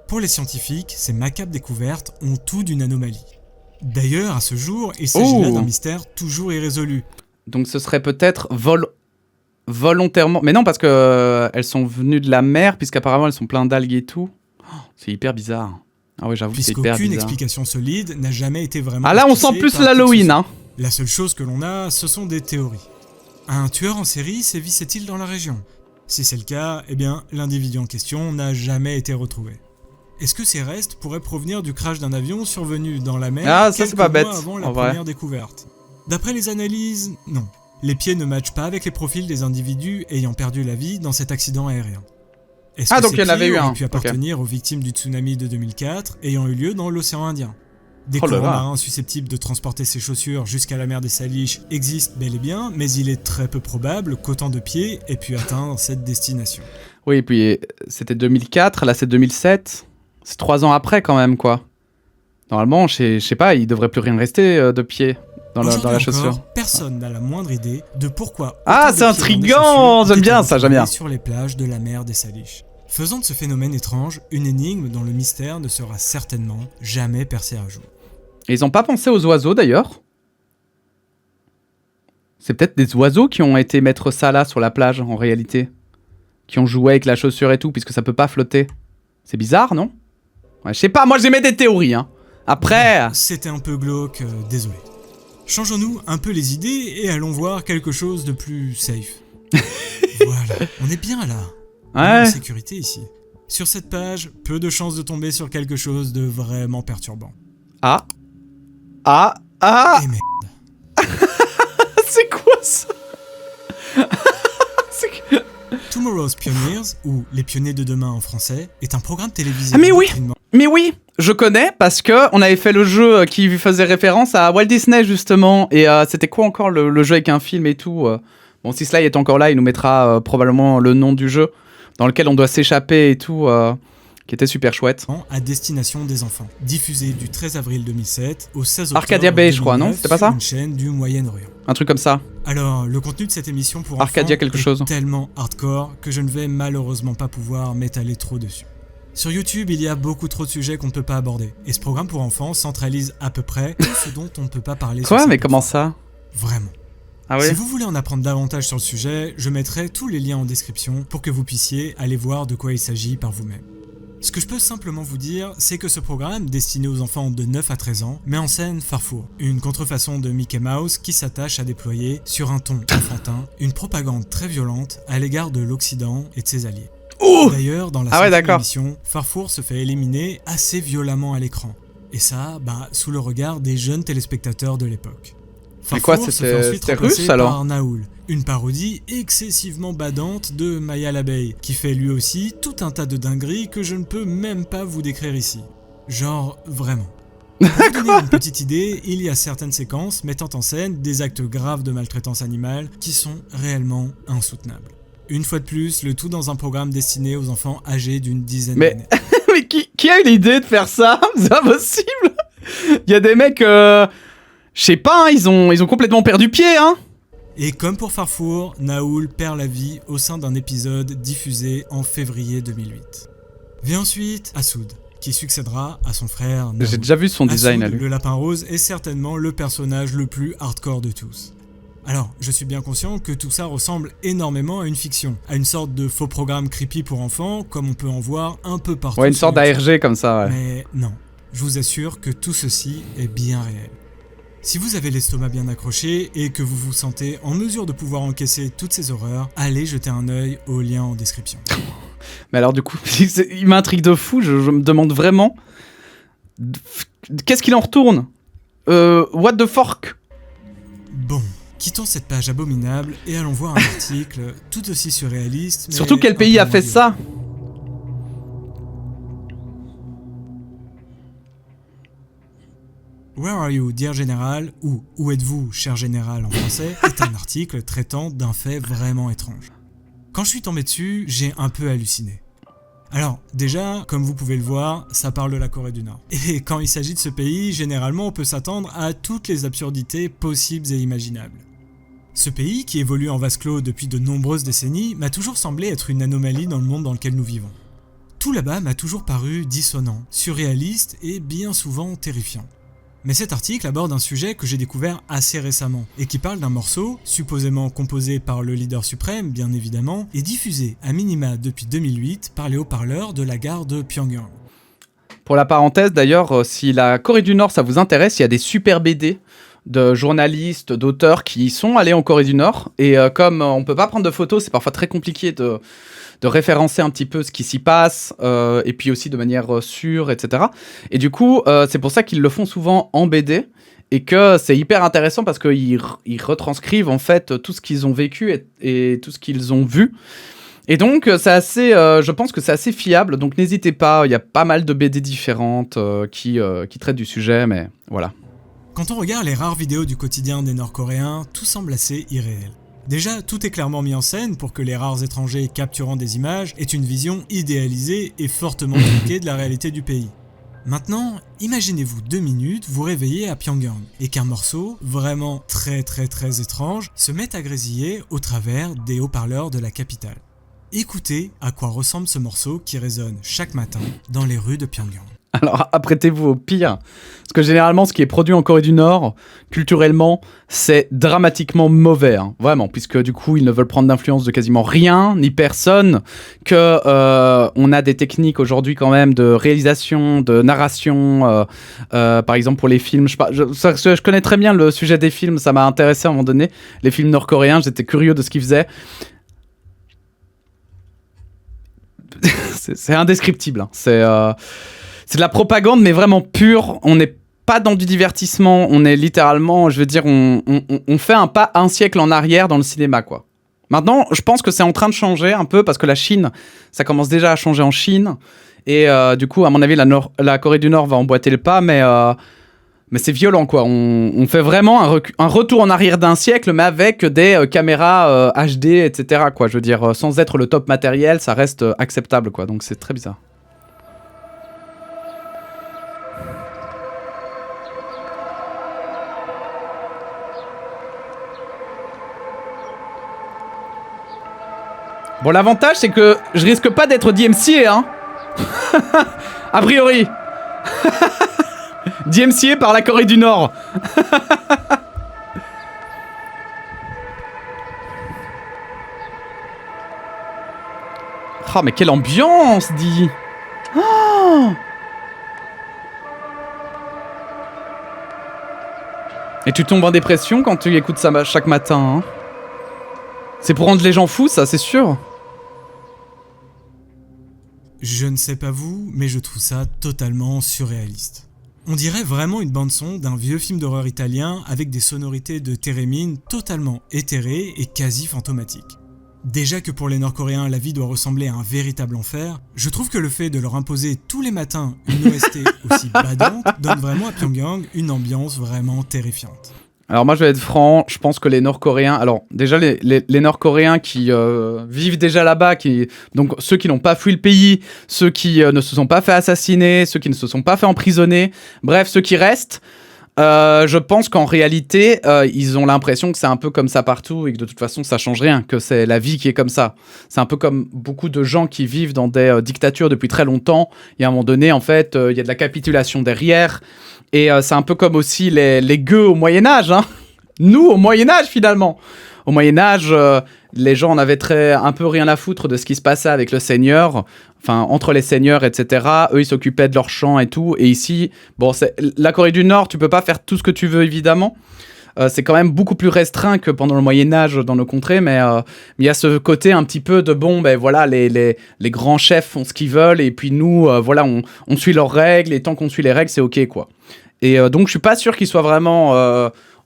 Speaker 2: Pour les scientifiques, ces macabres découvertes ont tout d'une anomalie. D'ailleurs, à ce jour, il s'agit là d'un mystère toujours irrésolu.
Speaker 1: Donc ce serait peut-être volontairement... Mais non, parce que elles sont venues de la mer, puisqu'apparemment elles sont pleines d'algues et tout. Oh, c'est hyper bizarre. Ah ouais, j'avoue, c'est hyper bizarre.
Speaker 2: Puisqu'aucune explication solide n'a jamais été vraiment...
Speaker 1: Ah là, on sent plus l'Halloween, hein.
Speaker 2: La seule chose que l'on a, ce sont des théories. Un tueur en série sévissait-il dans la région? Si c'est le cas, eh bien, l'individu en question n'a jamais été retrouvé. Est-ce que ces restes pourraient provenir du crash d'un avion survenu dans la mer quelques mois avant la première découverte? D'après les analyses, non. Les pieds ne matchent pas avec les profils des individus ayant perdu la vie dans cet accident aérien. Est-ce que
Speaker 1: donc
Speaker 2: ces
Speaker 1: il y en avait eu un.
Speaker 2: pu appartenir aux victimes du tsunami de 2004 ayant eu lieu dans l'océan Indien? Des courants marins susceptibles de transporter ces chaussures jusqu'à la mer des Salish existent bel et bien, mais il est très peu probable qu'autant de pieds aient pu atteindre cette destination.
Speaker 1: Oui, et puis c'était 2004, là c'est 2007. C'est 3 ans après quand même, quoi. Normalement, je sais pas, il devrait plus rien rester de pieds dans la chaussure.
Speaker 2: Personne n'a la moindre idée de pourquoi...
Speaker 1: Ah, c'est intriguant. J'aime bien ça, j'aime bien.
Speaker 2: ...sur les plages de la mer des Salish. Faisant de ce phénomène étrange une énigme dont le mystère ne sera certainement jamais percé à jour.
Speaker 1: Et ils ont pas pensé aux oiseaux d'ailleurs? C'est peut-être des oiseaux qui ont été mettre ça là sur la plage en réalité, qui ont joué avec la chaussure et tout, puisque ça peut pas flotter. C'est bizarre, non? Ouais, je sais pas, moi j'aimais des théories, hein. Après...
Speaker 2: C'était un peu glauque, désolé. Changeons-nous un peu les idées et allons voir quelque chose de plus safe. Voilà, on est bien là. On est en sécurité ici. Sur cette page, peu de chances de tomber sur quelque chose de vraiment perturbant.
Speaker 1: Ah.
Speaker 2: Eh merde.
Speaker 1: C'est quoi ça?
Speaker 2: Tomorrow's Pioneers, ou Les Pionniers de demain en français, est un programme télévisé.
Speaker 1: Ah mais oui, je connais parce que on avait fait le jeu qui faisait référence à Walt Disney justement. Et c'était quoi encore le jeu avec un film et tout Bon, si Sly est encore là, il nous mettra probablement le nom du jeu dans lequel on doit s'échapper et tout, qui était super chouette.
Speaker 2: À destination des enfants, diffusé du 13 avril 2007 au 16 octobre
Speaker 1: Arcadia Bay, je crois, non? C'était pas ça?
Speaker 2: Une chaîne du Moyen-Orient.
Speaker 1: Un truc comme ça.
Speaker 2: Alors, le contenu de cette émission pour
Speaker 1: Arcadia
Speaker 2: enfants
Speaker 1: quelque chose.
Speaker 2: est tellement hardcore que je ne vais malheureusement pas pouvoir m'étaler trop dessus. Sur YouTube, il y a beaucoup trop de sujets qu'on ne peut pas aborder, et ce programme pour enfants centralise à peu près tout ce dont on ne peut pas parler.
Speaker 1: Quoi? Mais comment ça?
Speaker 2: Vraiment.
Speaker 1: Ah oui?
Speaker 2: Si vous voulez en apprendre davantage sur le sujet, je mettrai tous les liens en description pour que vous puissiez aller voir de quoi il s'agit par vous-même. Ce que je peux simplement vous dire, c'est que ce programme, destiné aux enfants de 9 à 13 ans, met en scène Farfour, une contrefaçon de Mickey Mouse qui s'attache à déployer, sur un ton enfantin, une propagande très violente à l'égard de l'Occident et de ses alliés. D'ailleurs, dans la cinquième émission, Farfour se fait éliminer assez violemment à l'écran. Et ça, sous le regard des jeunes téléspectateurs de l'époque. Farfour se fait ensuite remplacer par Naoul, une parodie excessivement badante de Maya l'abeille, qui fait lui aussi tout un tas de dingueries que je ne peux même pas vous décrire ici. Genre, vraiment. Pour vous donner une petite idée, il y a certaines séquences mettant en scène des actes graves de maltraitance animale qui sont réellement insoutenables. Une fois de plus, le tout dans un programme destiné aux enfants âgés d'une dizaine d'années.
Speaker 1: Mais qui a eu l'idée de faire ça? C'est impossible. Il y a des mecs... Je sais pas, hein, ils ont complètement perdu pied, hein.
Speaker 2: Et comme pour Farfour, Naoul perd la vie au sein d'un épisode diffusé en février 2008. Vient ensuite Assoud, qui succédera à son frère Naoul.
Speaker 1: J'ai déjà vu son design
Speaker 2: Assoud,
Speaker 1: à lui.
Speaker 2: Le lapin rose est certainement le personnage le plus hardcore de tous. Alors, je suis bien conscient que tout ça ressemble énormément à une fiction, à une sorte de faux programme creepy pour enfants, comme on peut en voir un peu partout.
Speaker 1: Ouais, une sorte d'ARG comme ça, ouais.
Speaker 2: Mais non, je vous assure que tout ceci est bien réel. Si vous avez l'estomac bien accroché et que vous vous sentez en mesure de pouvoir encaisser toutes ces horreurs, allez jeter un œil au lien en description.
Speaker 1: Mais alors du coup, il m'intrigue de fou, je me demande vraiment... Qu'est-ce qu'il en retourne? What the fork?
Speaker 2: Bon, quittons cette page abominable et allons voir un article tout aussi surréaliste. Mais
Speaker 1: surtout quel pays a fait ça?
Speaker 2: Where are you, dear général, ou Où êtes-vous, cher général en français, est un article traitant d'un fait vraiment étrange. Quand je suis tombé dessus, j'ai un peu halluciné. Alors, déjà, comme vous pouvez le voir, ça parle de la Corée du Nord. Et quand il s'agit de ce pays, généralement on peut s'attendre à toutes les absurdités possibles et imaginables. Ce pays, qui évolue en vase clos depuis de nombreuses décennies, m'a toujours semblé être une anomalie dans le monde dans lequel nous vivons. Tout là-bas m'a toujours paru dissonant, surréaliste et bien souvent terrifiant. Mais cet article aborde un sujet que j'ai découvert assez récemment et qui parle d'un morceau, supposément composé par le leader suprême, bien évidemment, et diffusé à minima depuis 2008 par les haut-parleurs de la gare de Pyongyang.
Speaker 1: Pour la parenthèse d'ailleurs, si la Corée du Nord ça vous intéresse, il y a des super BD de journalistes, d'auteurs qui sont allés en Corée du Nord et comme on peut pas prendre de photos, c'est parfois très compliqué de référencer un petit peu ce qui s'y passe, et puis aussi de manière sûre, etc. Et du coup, c'est pour ça qu'ils le font souvent en BD, et que c'est hyper intéressant parce qu'ils retranscrivent en fait tout ce qu'ils ont vécu et tout ce qu'ils ont vu. Et donc, c'est assez, je pense que c'est assez fiable, donc n'hésitez pas, il y a pas mal de BD différentes qui traitent du sujet, mais voilà.
Speaker 2: Quand on regarde les rares vidéos du quotidien des Nord-Coréens, tout semble assez irréel. Déjà, tout est clairement mis en scène pour que les rares étrangers capturant des images aient une vision idéalisée et fortement truquée de la réalité du pays. Maintenant, imaginez-vous 2 minutes vous réveiller à Pyongyang et qu'un morceau, vraiment très étrange, se mette à grésiller au travers des haut-parleurs de la capitale. Écoutez à quoi ressemble ce morceau qui résonne chaque matin dans les rues de Pyongyang.
Speaker 1: Alors apprêtez-vous au pire. Parce que généralement, ce qui est produit en Corée du Nord, culturellement, c'est dramatiquement mauvais. Hein. Vraiment, puisque du coup, ils ne veulent prendre d'influence de quasiment rien, ni personne. On a des techniques aujourd'hui quand même de réalisation, de narration. Par exemple, pour les films. Je connais très bien le sujet des films, ça m'a intéressé à un moment donné. Les films nord-coréens, j'étais curieux de ce qu'ils faisaient. C'est indescriptible. Hein. C'est de la propagande, mais vraiment pure. On n'est pas dans du divertissement. On est littéralement, je veux dire, on fait un siècle en arrière dans le cinéma, quoi. Maintenant, je pense que c'est en train de changer un peu parce que la Chine, ça commence déjà à changer en Chine. Et du coup, à mon avis, la Corée du Nord va emboîter le pas, mais c'est violent, quoi. On fait vraiment un retour en arrière d'un siècle, mais avec des caméras HD, etc., quoi. Je veux dire, sans être le top matériel, ça reste acceptable, quoi. Donc c'est très bizarre. Bon, l'avantage, c'est que je risque pas d'être DMCA, hein. A priori. DMCA par la Corée du Nord. Oh, mais quelle ambiance, dit. Oh. Et tu tombes en dépression quand tu écoutes ça chaque matin, hein. C'est pour rendre les gens fous, ça, c'est sûr.
Speaker 2: Je ne sais pas vous, mais je trouve ça totalement surréaliste. On dirait vraiment une bande-son d'un vieux film d'horreur italien avec des sonorités de térémine totalement éthérées et quasi fantomatiques. Déjà que pour les Nord-Coréens, la vie doit ressembler à un véritable enfer, je trouve que le fait de leur imposer tous les matins une OST aussi badante donne vraiment à Pyongyang une ambiance vraiment terrifiante.
Speaker 1: Alors moi je vais être franc, je pense que les Nord-Coréens, alors déjà les Nord-Coréens qui vivent déjà là-bas, donc ceux qui n'ont pas fui le pays, ceux qui ne se sont pas fait assassiner, ceux qui ne se sont pas fait emprisonner, bref ceux qui restent, je pense qu'en réalité ils ont l'impression que c'est un peu comme ça partout et que de toute façon ça change rien, que c'est la vie qui est comme ça. C'est un peu comme beaucoup de gens qui vivent dans des dictatures depuis très longtemps, et à un moment donné en fait il y a de la capitulation derrière. Et c'est un peu comme aussi les gueux au Moyen-Âge, hein. Nous, au Moyen-Âge, finalement. Au Moyen-Âge, les gens en avaient un peu rien à foutre de ce qui se passait avec le seigneur, enfin, entre les seigneurs, etc. Eux, ils s'occupaient de leurs champs et tout. Et ici, bon, la Corée du Nord, tu peux pas faire tout ce que tu veux, évidemment. C'est quand même beaucoup plus restreint que pendant le Moyen-Âge dans nos contrées, mais il y a ce côté un petit peu de bon, ben voilà, les grands chefs font ce qu'ils veulent, et puis nous, voilà, on suit leurs règles, et tant qu'on suit les règles, c'est ok, quoi. Et donc, je suis pas sûr qu'ils soient vraiment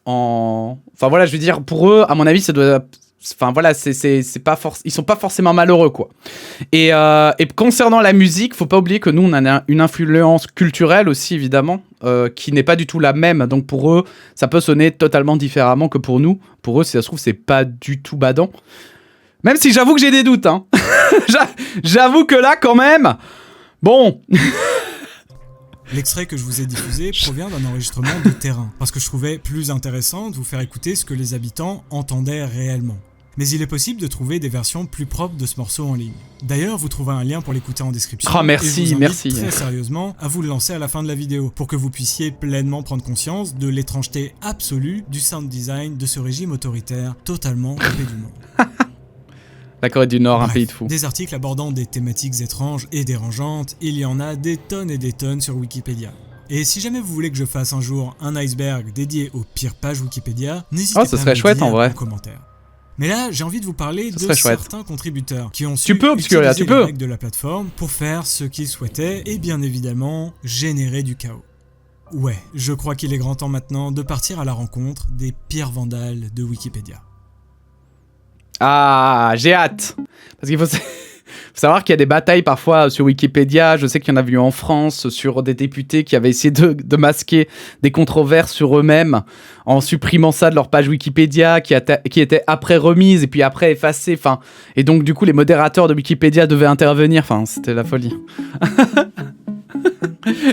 Speaker 1: Enfin, voilà, je veux dire, pour eux, à mon avis, ça doit... Enfin, voilà, c'est pas ils sont pas forcément malheureux, quoi. Et concernant la musique, faut pas oublier que nous, on a une influence culturelle aussi, évidemment, qui n'est pas du tout la même. Donc, pour eux, ça peut sonner totalement différemment que pour nous. Pour eux, si ça se trouve, c'est pas du tout badant. Même si j'avoue que j'ai des doutes, hein. J'avoue que là, quand même... Bon...
Speaker 2: L'extrait que je vous ai diffusé provient d'un enregistrement de terrain, parce que je trouvais plus intéressant de vous faire écouter ce que les habitants entendaient réellement. Mais il est possible de trouver des versions plus propres de ce morceau en ligne. D'ailleurs, vous trouverez un lien pour l'écouter en description.
Speaker 1: Ah, merci,
Speaker 2: et je vous invite
Speaker 1: merci.
Speaker 2: très sérieusement à vous le lancer à la fin de la vidéo, pour que vous puissiez pleinement prendre conscience de l'étrangeté absolue du sound design de ce régime autoritaire totalement coupé du monde.
Speaker 1: La Corée du Nord,
Speaker 2: Bref,
Speaker 1: un pays de fous.
Speaker 2: Des articles abordant des thématiques étranges et dérangeantes, il y en a des tonnes et des tonnes sur Wikipédia. Et si jamais vous voulez que je fasse un jour un iceberg dédié aux pires pages Wikipédia, n'hésitez pas à me le dire en commentaire. Mais là, j'ai envie de vous parler de certains contributeurs qui ont su utiliser les règles de la plateforme pour faire ce qu'ils souhaitaient et bien évidemment générer du chaos. Ouais, je crois qu'il est grand temps maintenant de partir à la rencontre des pires vandales de Wikipédia.
Speaker 1: Ah, j'ai hâte. Parce qu'il faut savoir qu'il y a des batailles parfois sur Wikipédia. Je sais qu'il y en a eu en France sur des députés qui avaient essayé de masquer des controverses sur eux-mêmes en supprimant ça de leur page Wikipédia qui était après remise et puis après effacée. Enfin, et donc du coup les modérateurs de Wikipédia devaient intervenir. Enfin, c'était la folie.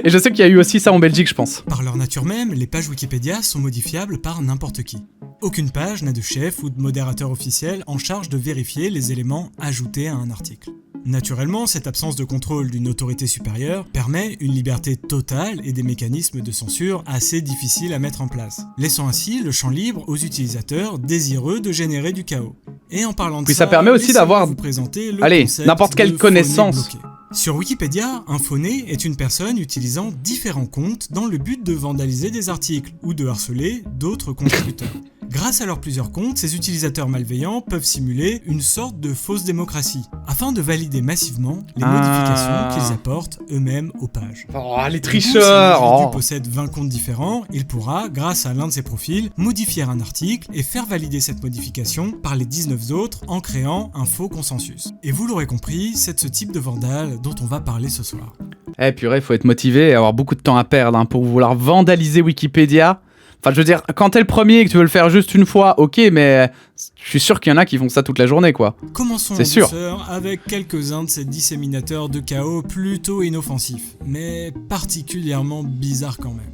Speaker 1: Et je sais qu'il y a eu aussi ça en Belgique, je pense.
Speaker 2: Par leur nature même, les pages Wikipédia sont modifiables par n'importe qui. Aucune page n'a de chef ou de modérateur officiel en charge de vérifier les éléments ajoutés à un article. Naturellement, cette absence de contrôle d'une autorité supérieure permet une liberté totale et des mécanismes de censure assez difficiles à mettre en place, laissant ainsi le champ libre aux utilisateurs désireux de générer du chaos. Et en parlant de
Speaker 1: ça permet aussi d'avoir n'importe quelle connaissance.
Speaker 2: Sur Wikipédia, un fauné est une personne utilisant différents comptes dans le but de vandaliser des articles ou de harceler d'autres contributeurs. Grâce à leurs plusieurs comptes, ces utilisateurs malveillants peuvent simuler une sorte de fausse démocratie, afin de valider massivement les modifications qu'ils apportent eux-mêmes aux pages.
Speaker 1: Oh, les tricheurs!
Speaker 2: Si l'individu possède 20 comptes différents, il pourra, grâce à l'un de ses profils, modifier un article et faire valider cette modification par les 19 autres en créant un faux consensus. Et vous l'aurez compris, c'est de ce type de vandale dont on va parler ce soir.
Speaker 1: Eh purée, faut être motivé et avoir beaucoup de temps à perdre pour vouloir vandaliser Wikipédia. Enfin, je veux dire, quand t'es le premier et que tu veux le faire juste une fois, ok, mais je suis sûr qu'il y en a qui font ça toute la journée, quoi.
Speaker 2: Commençons en douceur avec quelques-uns de ces disséminateurs de chaos plutôt inoffensifs, mais particulièrement bizarres quand même.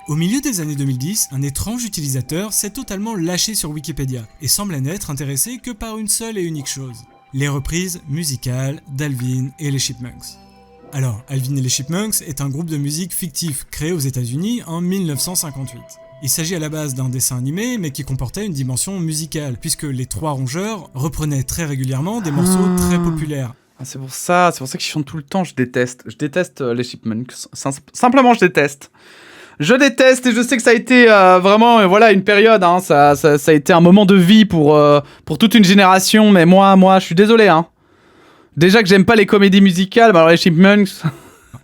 Speaker 2: Au milieu des années 2010, un étrange utilisateur s'est totalement lâché sur Wikipédia et semble n'être intéressé que par une seule et unique chose, les reprises musicales d'Alvin et les Chipmunks. Alors, Alvin et les Chipmunks est un groupe de musique fictif créé aux États-Unis en 1958. Il s'agit à la base d'un dessin animé, mais qui comportait une dimension musicale, puisque les trois rongeurs reprenaient très régulièrement des morceaux très populaires.
Speaker 1: C'est pour ça qu'ils chantent tout le temps, je déteste les Chipmunks. Simplement, je déteste. Je déteste et je sais que ça a été vraiment une période, ça a été un moment de vie pour toute une génération, mais moi je suis désolé. Déjà que j'aime pas les comédies musicales, alors les Chipmunks,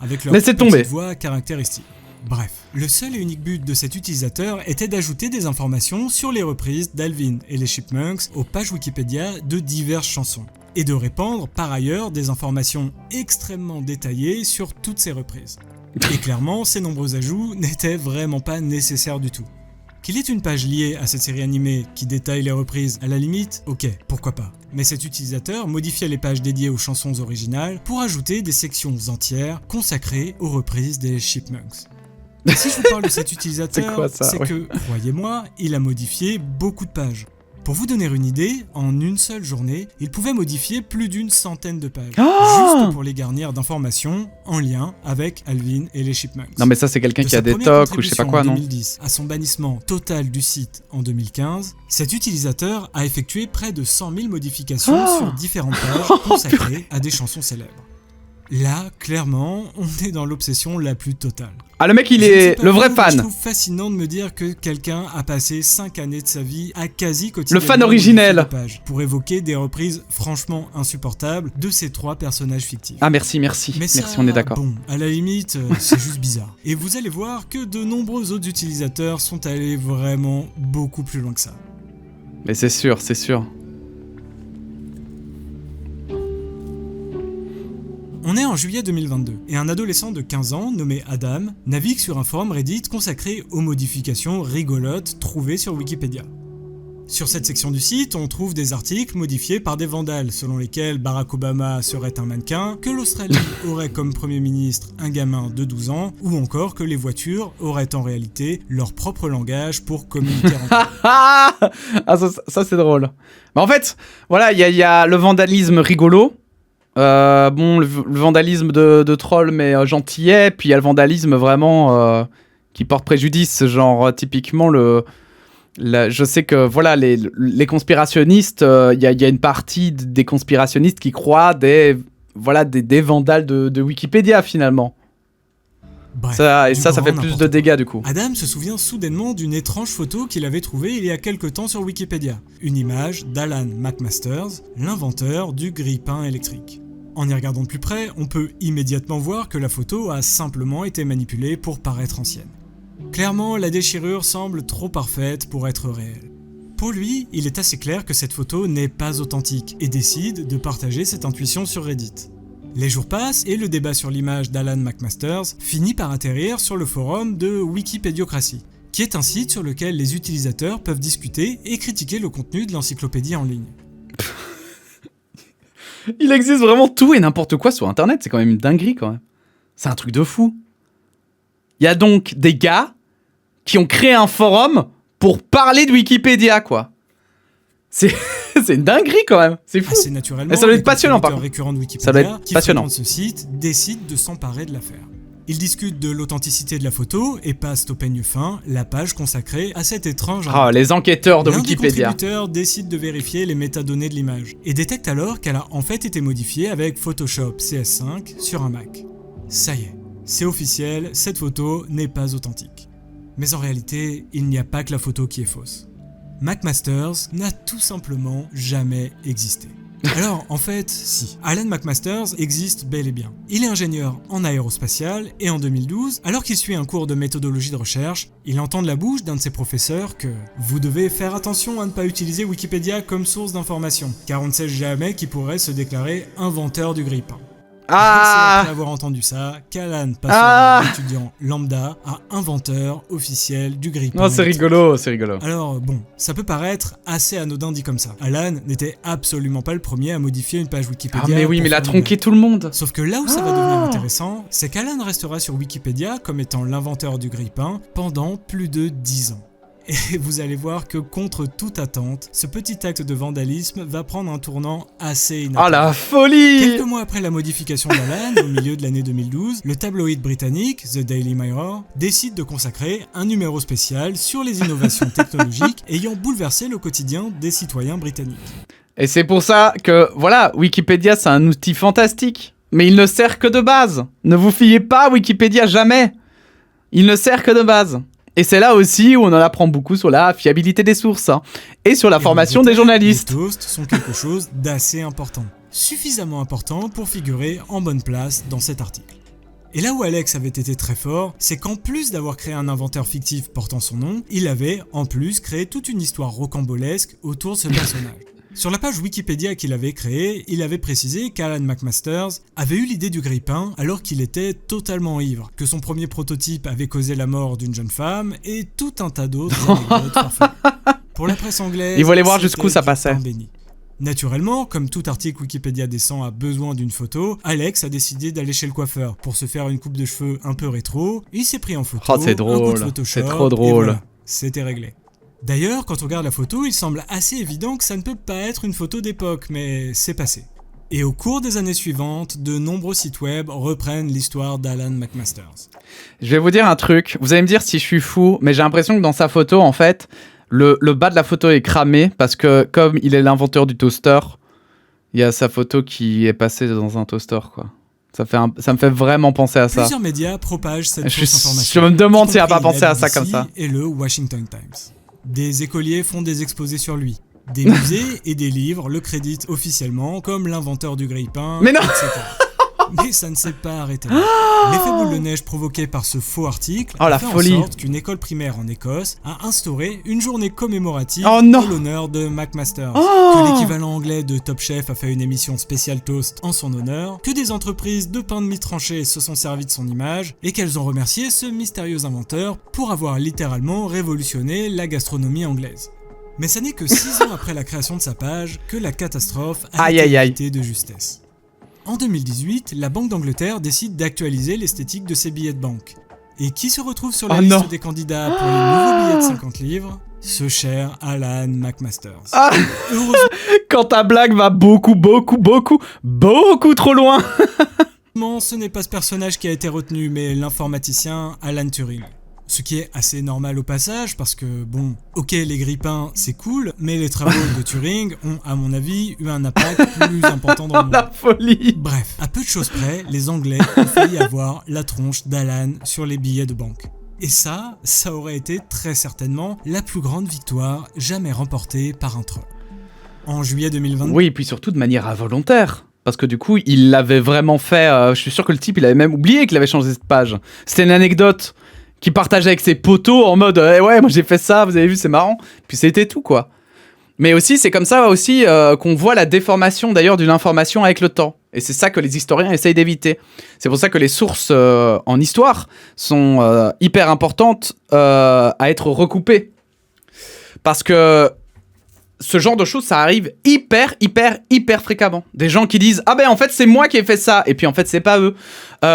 Speaker 2: avec leur
Speaker 1: laissez tomber.
Speaker 2: Voix caractéristique. Bref, le seul et unique but de cet utilisateur était d'ajouter des informations sur les reprises d'Alvin et les Chipmunks aux pages Wikipédia de diverses chansons, et de répandre par ailleurs des informations extrêmement détaillées sur toutes ces reprises. Et clairement, ces nombreux ajouts n'étaient vraiment pas nécessaires du tout. Qu'il ait une page liée à cette série animée qui détaille les reprises, à la limite, ok, pourquoi pas. Mais cet utilisateur modifiait les pages dédiées aux chansons originales pour ajouter des sections entières consacrées aux reprises des Chipmunks. Et si je vous parle de cet utilisateur, c'est que, croyez-moi, il a modifié beaucoup de pages. Pour vous donner une idée, en une seule journée, il pouvait modifier plus d'une centaine de pages, juste pour les garnir d'informations en lien avec Alvin et les Chipmunks.
Speaker 1: Non mais ça c'est quelqu'un qui a des tocs ou je sais pas quoi, non ?
Speaker 2: En 2010 à son bannissement total du site en 2015, cet utilisateur a effectué près de 100 000 modifications sur différentes pages consacrées à des chansons célèbres. Là, clairement, on est dans l'obsession la plus totale.
Speaker 1: Ah, le mec, il est le vrai fan.
Speaker 2: Je trouve fascinant de me dire que quelqu'un a passé 5 années de sa vie à quasi quotidiennement
Speaker 1: le fan originel
Speaker 2: pour évoquer des reprises franchement insupportables de ces trois personnages fictifs.
Speaker 1: Ah, merci, on est d'accord.
Speaker 2: Bon, à la limite, c'est juste bizarre. Et vous allez voir que de nombreux autres utilisateurs sont allés vraiment beaucoup plus loin que ça.
Speaker 1: Mais c'est sûr.
Speaker 2: On est en juillet 2022, et un adolescent de 15 ans, nommé Adam, navigue sur un forum Reddit consacré aux modifications rigolotes trouvées sur Wikipédia. Sur cette section du site, on trouve des articles modifiés par des vandales, selon lesquels Barack Obama serait un mannequin, que l'Australie aurait comme Premier ministre un gamin de 12 ans, ou encore que les voitures auraient en réalité leur propre langage pour communiquer entre eux.
Speaker 1: Ah, ça c'est drôle. Mais en fait, voilà, il y a le vandalisme rigolo. Le vandalisme de troll mais gentillet, puis il y a le vandalisme vraiment qui porte préjudice, genre typiquement je sais que voilà les conspirationnistes, il y a une partie des conspirationnistes qui croient des vandales de Wikipédia finalement.
Speaker 2: Bref,
Speaker 1: ça fait plus de dégâts du coup.
Speaker 2: Adam se souvient soudainement d'une étrange photo qu'il avait trouvée il y a quelque temps sur Wikipédia. Une image d'Alan McMasters, l'inventeur du grille-pain électrique. En y regardant de plus près, on peut immédiatement voir que la photo a simplement été manipulée pour paraître ancienne. Clairement, la déchirure semble trop parfaite pour être réelle. Pour lui, il est assez clair que cette photo n'est pas authentique et décide de partager cette intuition sur Reddit. Les jours passent et le débat sur l'image d'Alan McMasters finit par atterrir sur le forum de Wikipédiocratie, qui est un site sur lequel les utilisateurs peuvent discuter et critiquer le contenu de l'encyclopédie en ligne.
Speaker 1: Il existe vraiment tout et n'importe quoi sur internet, c'est quand même une dinguerie quand même. C'est un truc de fou. Il y a donc des gars qui ont créé un forum pour parler de Wikipédia, quoi. C'est une dinguerie quand même, c'est fou.
Speaker 2: Assez naturellement,
Speaker 1: Et ça doit être
Speaker 2: les
Speaker 1: passionnant, par
Speaker 2: contributeurs récurrents de Wikipédia
Speaker 1: Ça doit être
Speaker 2: qui
Speaker 1: passionnant.
Speaker 2: fréquentent ce site décident de s'emparer de l'affaire. Ils discutent de l'authenticité de la photo et passent au peigne fin la page consacrée à cet étrange
Speaker 1: Ah, les enquêteurs de
Speaker 2: L'un des
Speaker 1: Wikipédia.
Speaker 2: contributeurs décide de vérifier les métadonnées de l'image et détecte alors qu'elle a en fait été modifiée avec Photoshop CS5 sur un Mac. Ça y est, c'est officiel, cette photo n'est pas authentique. Mais en réalité, il n'y a pas que la photo qui est fausse. McMasters n'a tout simplement jamais existé. Alors, en fait, si. Alan McMasters existe bel et bien. Il est ingénieur en aérospatial et en 2012, alors qu'il suit un cours de méthodologie de recherche, il entend de la bouche d'un de ses professeurs que « Vous devez faire attention à ne pas utiliser Wikipédia comme source d'information, car on ne sait jamais qui pourrait se déclarer inventeur du grille-pain. » C'est après avoir entendu ça qu'Alan passe d'étudiant lambda à inventeur officiel du grille-pain.
Speaker 1: Non, c'est rigolo, c'est rigolo.
Speaker 2: Alors bon, ça peut paraître assez anodin dit comme ça. Alan n'était absolument pas le premier à modifier une page Wikipédia.
Speaker 1: Ah mais oui,
Speaker 2: pour
Speaker 1: mais il a
Speaker 2: faire
Speaker 1: tronqué
Speaker 2: une-
Speaker 1: tout le monde.
Speaker 2: Sauf que là où ça va devenir intéressant, c'est qu'Alan restera sur Wikipédia comme étant l'inventeur du grille-pain pendant plus de 10 ans. Et vous allez voir que contre toute attente, ce petit acte de vandalisme va prendre un tournant assez
Speaker 1: Oh
Speaker 2: inattendu.
Speaker 1: la folie!
Speaker 2: Quelques mois après la modification d'Alan, au milieu de l'année 2012, le tabloïd britannique, The Daily Mirror, décide de consacrer un numéro spécial sur les innovations technologiques ayant bouleversé le quotidien des citoyens britanniques.
Speaker 1: Et c'est pour ça que, voilà, Wikipédia, c'est un outil fantastique. Mais il ne sert que de base. Ne vous fiez pas à Wikipédia, jamais. Il ne sert que de base. Et c'est là aussi où on en apprend beaucoup sur la fiabilité des sources. Hein, et sur la formation des journalistes.
Speaker 2: Les toasts sont quelque chose d'assez important. Suffisamment important pour figurer en bonne place dans cet article. Et là où Alex avait été très fort, c'est qu'en plus d'avoir créé un inventeur fictif portant son nom, il avait, en plus, créé toute une histoire rocambolesque autour de ce personnage. Sur la page Wikipédia qu'il avait créée, il avait précisé qu'Alan McMasters avait eu l'idée du grille-pain alors qu'il était totalement ivre, que son premier prototype avait causé la mort d'une jeune femme et tout un tas d'autres anecdotes farfelues. Pour la presse anglaise,
Speaker 1: Il voulait voir
Speaker 2: c'était
Speaker 1: jusqu'où ça
Speaker 2: du
Speaker 1: passait.
Speaker 2: pain béni. Naturellement, comme tout article Wikipédia décent a besoin d'une photo, Alex a décidé d'aller chez le coiffeur pour se faire une coupe de cheveux un peu rétro. Il s'est pris en photo,
Speaker 1: Oh, c'est
Speaker 2: un coup de
Speaker 1: drôle.
Speaker 2: Photoshop,
Speaker 1: C'est trop
Speaker 2: et
Speaker 1: drôle.
Speaker 2: voilà, c'était réglé. D'ailleurs, quand on regarde la photo, il semble assez évident que ça ne peut pas être une photo d'époque, mais c'est passé. Et au cours des années suivantes, de nombreux sites web reprennent l'histoire d'Alan McMasters.
Speaker 1: Je vais vous dire un truc. Vous allez me dire si je suis fou, mais j'ai l'impression que dans sa photo, en fait, le bas de la photo est cramé parce que comme il est l'inventeur du toaster, il y a sa photo qui est passée dans un toaster, quoi. Ça me fait vraiment penser à ça.
Speaker 2: Plusieurs médias propagent cette
Speaker 1: Je
Speaker 2: fausse information.
Speaker 1: me demande
Speaker 2: y
Speaker 1: s'il n'a pas
Speaker 2: compris
Speaker 1: pensé
Speaker 2: la
Speaker 1: à ça
Speaker 2: BBC
Speaker 1: comme ça.
Speaker 2: Et le Washington Times. Des écoliers font des exposés sur lui. Des musées et des livres le créditent officiellement comme l'inventeur du grille-pain,
Speaker 1: Mais non.
Speaker 2: etc. Mais ça ne s'est pas arrêté là. L'effet boule de neige provoqué par ce faux article
Speaker 1: Oh,
Speaker 2: a
Speaker 1: la
Speaker 2: fait
Speaker 1: folie.
Speaker 2: en sorte qu'une école primaire en Écosse a instauré une journée commémorative
Speaker 1: Oh non.
Speaker 2: en l'honneur de McMasters.
Speaker 1: Oh.
Speaker 2: Que l'équivalent anglais de Top Chef a fait une émission spéciale toast en son honneur, que des entreprises de pain de mie tranché se sont servies de son image, et qu'elles ont remercié ce mystérieux inventeur pour avoir littéralement révolutionné la gastronomie anglaise. Mais ça n'est que 6 ans après la création de sa page que la catastrophe a
Speaker 1: Aïe,
Speaker 2: été
Speaker 1: aïe, aïe.
Speaker 2: évitée de justesse. En 2018, la Banque d'Angleterre décide d'actualiser l'esthétique de ses billets de banque. Et qui se retrouve sur la
Speaker 1: Oh
Speaker 2: liste
Speaker 1: non.
Speaker 2: des candidats pour les nouveaux billets de 50 livres? Ce cher Alan McMasters.
Speaker 1: Ah. Quand ta blague va beaucoup trop loin.
Speaker 2: Heureusement, ce n'est pas ce personnage qui a été retenu, mais l'informaticien Alan Turing. Ce qui est assez normal au passage, parce que, bon, ok, les grippins, c'est cool, mais les travaux de Turing ont, à mon avis, eu un impact plus important dans le monde.
Speaker 1: La folie.
Speaker 2: Bref, à peu de choses près, les Anglais ont failli avoir la tronche d'Alan sur les billets de banque. Et ça aurait été très certainement la plus grande victoire jamais remportée par un troll. En juillet 2022,
Speaker 1: Oui, et puis surtout de manière involontaire. Parce que du coup, il l'avait vraiment fait. Je suis sûr que le type, il avait même oublié qu'il avait changé cette page. C'était une anecdote qu'il partageait avec ses potos en mode ouais, moi j'ai fait ça, vous avez vu, c'est marrant. Puis c'était tout, quoi. Mais aussi, c'est comme ça aussi qu'on voit la déformation d'ailleurs d'une information avec le temps. Et c'est ça que les historiens essayent d'éviter. C'est pour ça que les sources en histoire sont hyper importantes à être recoupées. Parce que ce genre de choses, ça arrive hyper fréquemment. Des gens qui disent « Ah ben en fait c'est moi qui ai fait ça » et puis en fait c'est pas eux.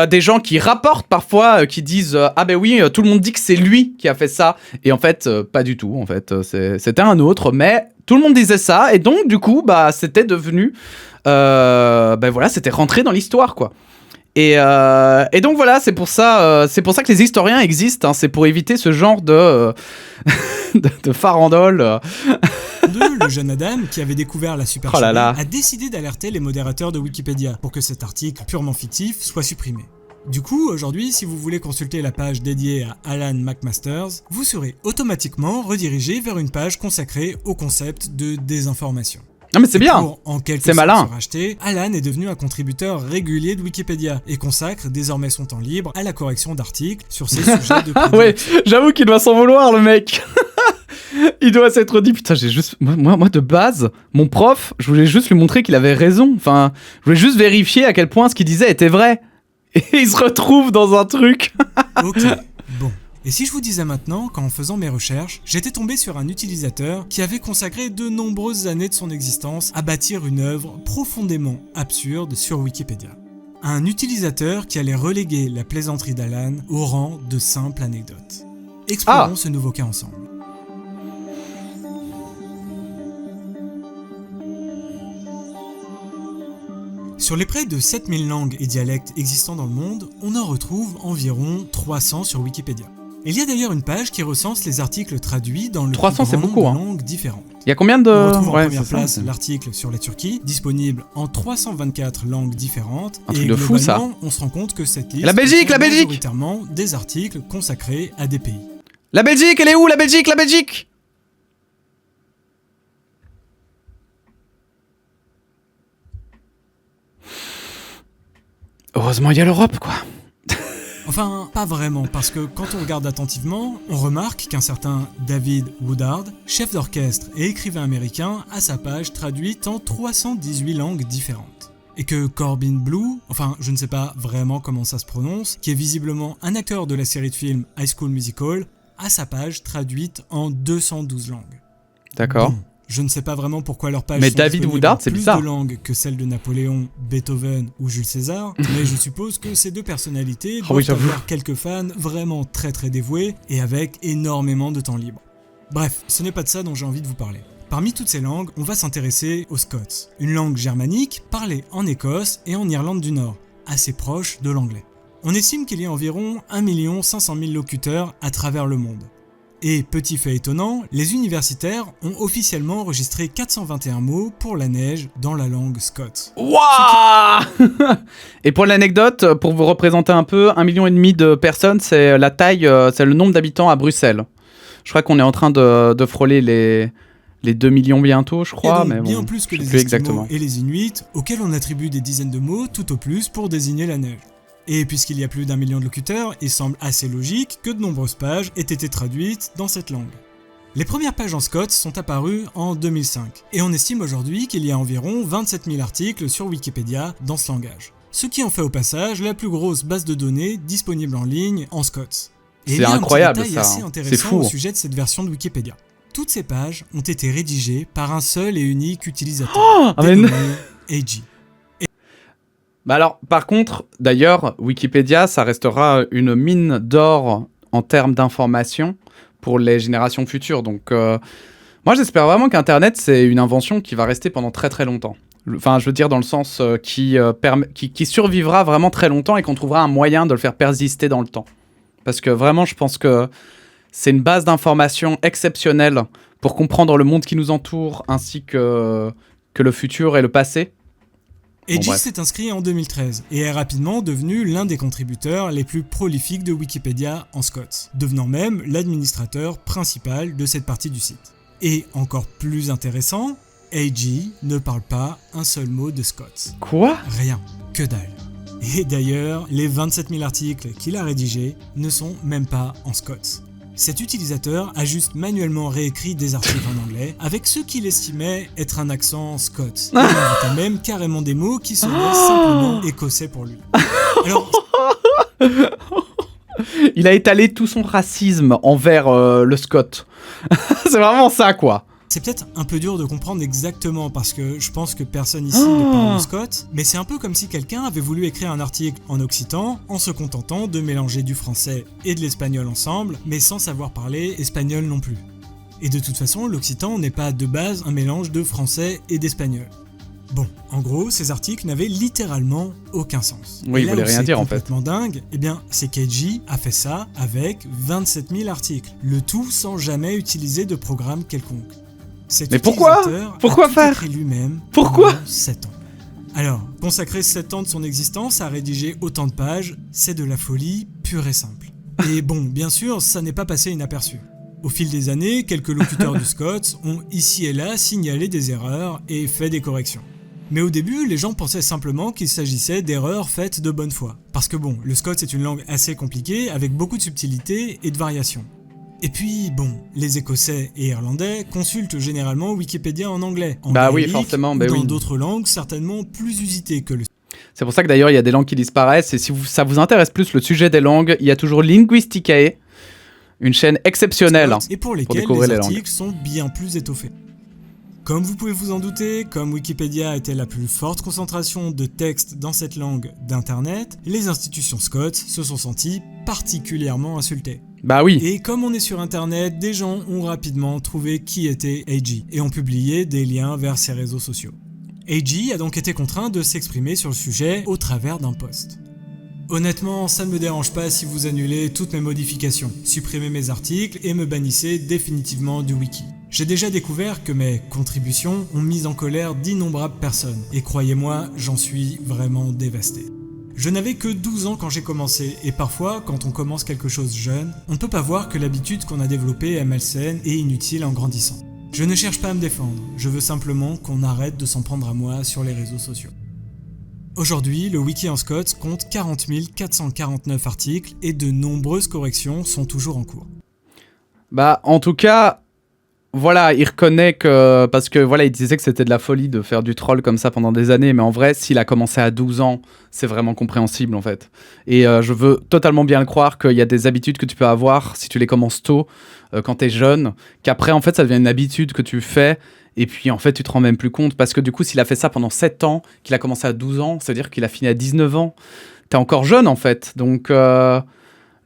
Speaker 1: Des gens qui rapportent parfois, qui disent « Ah ben oui, tout le monde dit que c'est lui qui a fait ça » et en fait pas du tout, en fait c'était un autre, mais tout le monde disait ça et donc du coup bah c'était devenu, ben voilà, c'était rentré dans l'histoire quoi. Et donc voilà, c'est pour ça que les historiens existent, hein, c'est pour éviter ce genre de farandole.
Speaker 2: Le jeune Adam, qui avait découvert la supercherie, a décidé d'alerter les modérateurs de Wikipédia pour que cet article purement fictif soit supprimé. Du coup, aujourd'hui, si vous voulez consulter la page dédiée à Alan McMasters, vous serez automatiquement redirigé vers une page consacrée au concept de désinformation.
Speaker 1: Non mais c'est bien,
Speaker 2: c'est malin. Racheter, Alan est devenu un contributeur régulier de Wikipédia et consacre désormais son temps libre à la correction d'articles sur ces sujets de prédilection.
Speaker 1: Ouais, j'avoue qu'il doit s'en vouloir le mec. Il doit s'être dit putain, j'ai juste moi de base, mon prof, je voulais juste lui montrer qu'il avait raison. Enfin, je voulais juste vérifier à quel point ce qu'il disait était vrai. Et il se retrouve dans un truc.
Speaker 2: Ok, bon. Et si je vous disais maintenant qu'en faisant mes recherches, j'étais tombé sur un utilisateur qui avait consacré de nombreuses années de son existence à bâtir une œuvre profondément absurde sur Wikipédia. Un utilisateur qui allait reléguer la plaisanterie d'Alan au rang de simple anecdote. Explorons ce nouveau cas ensemble. Sur les près de 7000 langues et dialectes existants dans le monde, on en retrouve environ 300 sur Wikipédia. Il y a d'ailleurs une page qui recense les articles traduits dans le
Speaker 1: 300,
Speaker 2: plus grand
Speaker 1: beaucoup,
Speaker 2: nombre de langues différentes.
Speaker 1: Il y a combien de...
Speaker 2: On retrouve en première place l'article sur la Turquie, disponible en 324 langues différentes.
Speaker 1: Un truc de fou, ça.
Speaker 2: On se rend compte que cette liste
Speaker 1: la Belgique
Speaker 2: majoritairement des articles consacrés à des pays.
Speaker 1: La Belgique, elle est où la Belgique? Heureusement, il y a l'Europe, quoi.
Speaker 2: Enfin, pas vraiment, parce que quand on regarde attentivement, on remarque qu'un certain David Woodard, chef d'orchestre et écrivain américain, a sa page traduite en 318 langues différentes. Et que Corbin Bleu, enfin je ne sais pas vraiment comment ça se prononce, qui est visiblement un acteur de la série de films High School Musical, a sa page traduite en 212 langues.
Speaker 1: D'accord.
Speaker 2: Bon, je ne sais pas vraiment pourquoi leur page
Speaker 1: mais
Speaker 2: sont
Speaker 1: David Woodard, c'est
Speaker 2: plus
Speaker 1: bizarre.
Speaker 2: de langues que celles de Napoléon, Beethoven ou Jules César, mais je suppose que ces deux personnalités doivent avoir quelques fans vraiment très dévoués et avec énormément de temps libre. Bref, ce n'est pas de ça dont j'ai envie de vous parler. Parmi toutes ces langues, on va s'intéresser au scots, une langue germanique parlée en Écosse et en Irlande du Nord, assez proche de l'anglais. On estime qu'il y a environ 1 500 000 locuteurs à travers le monde. Et petit fait étonnant, les universitaires ont officiellement enregistré 421 mots pour la neige dans la langue scots.
Speaker 1: Waouh. Et pour l'anecdote, pour vous représenter un peu, 1,5 million de personnes, c'est la taille, c'est le nombre d'habitants à Bruxelles. Je crois qu'on est en train de frôler les 2 millions bientôt, je crois.
Speaker 2: Et donc,
Speaker 1: mais
Speaker 2: bien
Speaker 1: bon,
Speaker 2: plus que les Esquimaux et les Inuits, auxquels on attribue des dizaines de mots tout au plus pour désigner la neige. Et puisqu'il y a plus d'1 million de locuteurs, il semble assez logique que de nombreuses pages aient été traduites dans cette langue. Les premières pages en scots sont apparues en 2005, et on estime aujourd'hui qu'il y a environ 27 000 articles sur Wikipédia dans ce langage. Ce qui en fait au passage la plus grosse base de données disponible en ligne en scots. Et
Speaker 1: c'est incroyable,
Speaker 2: il y a un
Speaker 1: ça.
Speaker 2: assez intéressant au sujet de cette version de Wikipédia. Toutes ces pages ont été rédigées par un seul et unique utilisateur, dénommé AG.
Speaker 1: Bah alors, par contre, d'ailleurs, Wikipédia, ça restera une mine d'or en termes d'information pour les générations futures. Donc, moi, j'espère vraiment qu'Internet, c'est une invention qui va rester pendant très longtemps. Enfin, je veux dire dans le sens qui survivra vraiment très longtemps et qu'on trouvera un moyen de le faire persister dans le temps. Parce que vraiment, je pense que c'est une base d'information exceptionnelle pour comprendre le monde qui nous entoure ainsi que le futur et le passé.
Speaker 2: Aegis s'est inscrit en 2013 et est rapidement devenu l'un des contributeurs les plus prolifiques de Wikipédia en scots, devenant même l'administrateur principal de cette partie du site. Et encore plus intéressant, AG ne parle pas un seul mot de scots.
Speaker 1: Quoi ?
Speaker 2: Rien, que dalle. Et d'ailleurs, les 27 000 articles qu'il a rédigés ne sont même pas en scots. Cet utilisateur a juste manuellement réécrit des articles en anglais avec ce qu'il estimait être un accent scots. Il inventait même carrément des mots qui sonnaient simplement écossais pour lui. Alors, il
Speaker 1: a étalé tout son racisme envers le Scot. C'est vraiment ça, quoi.
Speaker 2: C'est peut-être un peu dur de comprendre exactement parce que je pense que personne ici ne parle de Scott, mais c'est un peu comme si quelqu'un avait voulu écrire un article en occitan en se contentant de mélanger du français et de l'espagnol ensemble, mais sans savoir parler espagnol non plus. Et de toute façon, l'occitan n'est pas de base un mélange de français et d'espagnol. Bon, en gros, ces articles n'avaient littéralement aucun sens.
Speaker 1: Oui, il voulait rien dire en fait.
Speaker 2: C'est complètement dingue, eh bien, c'est qu'Eiji a fait ça avec 27 000 articles, le tout sans jamais utiliser de programme quelconque.
Speaker 1: Mais pourquoi faire
Speaker 2: écrit lui-même
Speaker 1: Pourquoi
Speaker 2: pendant 7 ans. Alors, consacrer 7 ans de son existence à rédiger autant de pages, c'est de la folie pure et simple. Et bon, bien sûr, ça n'est pas passé inaperçu. Au fil des années, quelques locuteurs du Scots ont ici et là signalé des erreurs et fait des corrections. Mais au début, les gens pensaient simplement qu'il s'agissait d'erreurs faites de bonne foi. Parce que bon, le Scots est une langue assez compliquée, avec beaucoup de subtilités et de variations. Et puis, bon, les Écossais et Irlandais consultent généralement Wikipédia en anglais, en gaélique,
Speaker 1: forcément,
Speaker 2: ou dans d'autres langues certainement plus usitées que le...
Speaker 1: C'est pour ça que d'ailleurs, il y a des langues qui disparaissent, et si ça vous intéresse plus le sujet des langues, il y a toujours Linguisticae, une chaîne exceptionnelle
Speaker 2: et pour lesquelles les articles sont bien plus étoffés. Comme vous pouvez vous en douter, comme Wikipédia était la plus forte concentration de textes dans cette langue d'internet, les institutions Scots se sont senties particulièrement insultées.
Speaker 1: Bah oui.
Speaker 2: Et comme on est sur internet, des gens ont rapidement trouvé qui était Eiji et ont publié des liens vers ses réseaux sociaux. Eiji a donc été contraint de s'exprimer sur le sujet au travers d'un post. Honnêtement, ça ne me dérange pas si vous annulez toutes mes modifications, supprimez mes articles et me bannissez définitivement du wiki. J'ai déjà découvert que mes contributions ont mis en colère d'innombrables personnes, et croyez-moi, j'en suis vraiment dévasté. Je n'avais que 12 ans quand j'ai commencé, et parfois, quand on commence quelque chose jeune, on ne peut pas voir que l'habitude qu'on a développée est malsaine et inutile en grandissant. Je ne cherche pas à me défendre, je veux simplement qu'on arrête de s'en prendre à moi sur les réseaux sociaux. Aujourd'hui, le wiki en Scots compte 40 449 articles et de nombreuses corrections sont toujours en cours.
Speaker 1: Bah, en tout cas, voilà, il reconnaît que... Parce que voilà, il disait que c'était de la folie de faire du troll comme ça pendant des années, mais en vrai, s'il a commencé à 12 ans, c'est vraiment compréhensible en fait. Et je veux totalement bien le croire qu'il y a des habitudes que tu peux avoir si tu les commences tôt, quand t'es jeune, qu'après en fait ça devient une habitude que tu fais, et puis en fait tu te rends même plus compte, parce que du coup s'il a fait ça pendant 7 ans, qu'il a commencé à 12 ans, ça veut dire qu'il a fini à 19 ans, t'es encore jeune en fait, donc...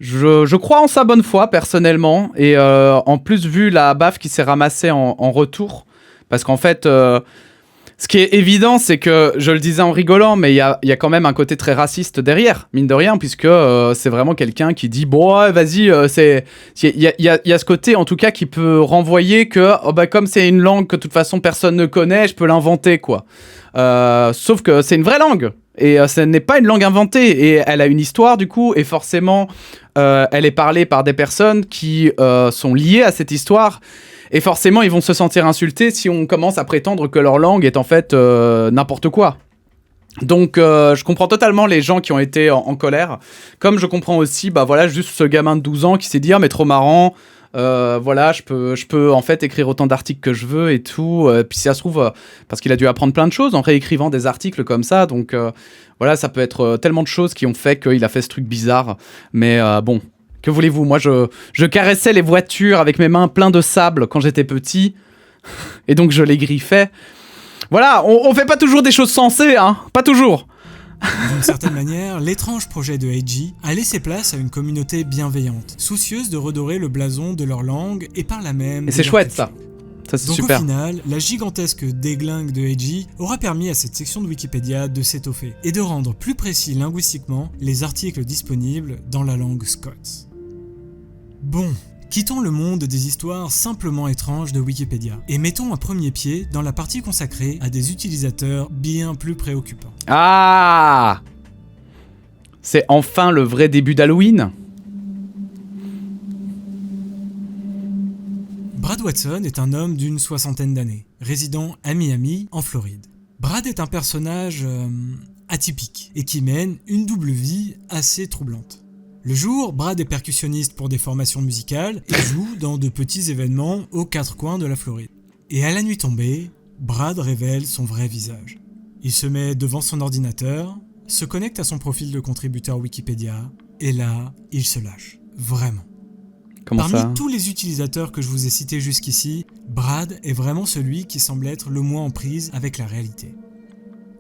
Speaker 1: Je crois en sa bonne foi, personnellement. Et en plus, vu la baffe qui s'est ramassée en retour, parce qu'en fait, ce qui est évident, c'est que, je le disais en rigolant, mais il y a quand même un côté très raciste derrière, mine de rien, puisque c'est vraiment quelqu'un qui dit « Bon, ouais, vas-y, c'est... » Il y a ce côté, en tout cas, qui peut renvoyer que, oh, bah, comme c'est une langue que, de toute façon, personne ne connaît, je peux l'inventer, quoi. Sauf que c'est une vraie langue. Et ce n'est pas une langue inventée, et elle a une histoire du coup, et forcément elle est parlée par des personnes qui sont liées à cette histoire, et forcément ils vont se sentir insultés si on commence à prétendre que leur langue est en fait n'importe quoi. Donc je comprends totalement les gens qui ont été en colère, comme je comprends aussi bah voilà, juste ce gamin de 12 ans qui s'est dit « Ah mais trop marrant !» voilà, je peux en fait écrire autant d'articles que je veux et tout. Puis si ça se trouve, parce qu'il a dû apprendre plein de choses en réécrivant des articles comme ça. Donc voilà, ça peut être tellement de choses qui ont fait qu'il a fait ce truc bizarre. Mais bon, que voulez-vous ? Moi, je caressais les voitures avec mes mains pleines de sable quand j'étais petit. Et donc je les griffais. Voilà, on fait pas toujours des choses sensées, hein. Pas toujours.
Speaker 2: D'une certaine manière, l'étrange projet de Eiji a laissé place à une communauté bienveillante, soucieuse de redorer le blason de leur langue et par là même...
Speaker 1: Et c'est chouette ça. Ça c'est
Speaker 2: donc
Speaker 1: super.
Speaker 2: Au final, la gigantesque déglingue de Eiji aura permis à cette section de Wikipédia de s'étoffer et de rendre plus précis linguistiquement les articles disponibles dans la langue scots. Bon, quittons le monde des histoires simplement étranges de Wikipédia et mettons un premier pied dans la partie consacrée à des utilisateurs bien plus préoccupants.
Speaker 1: Ah ! C'est enfin le vrai début d'Halloween.
Speaker 2: Brad Watson est un homme d'une 60aine d'années, résidant à Miami, en Floride. Brad est un personnage atypique et qui mène une double vie assez troublante. Le jour, Brad est percussionniste pour des formations musicales et joue dans de petits événements aux quatre coins de la Floride. Et à la nuit tombée, Brad révèle son vrai visage. Il se met devant son ordinateur, se connecte à son profil de contributeur Wikipédia, et là, il se lâche. Vraiment.
Speaker 1: Comment
Speaker 2: Parmi
Speaker 1: ça?
Speaker 2: tous les utilisateurs que je vous ai cités jusqu'ici, Brad est vraiment celui qui semble être le moins en prise avec la réalité.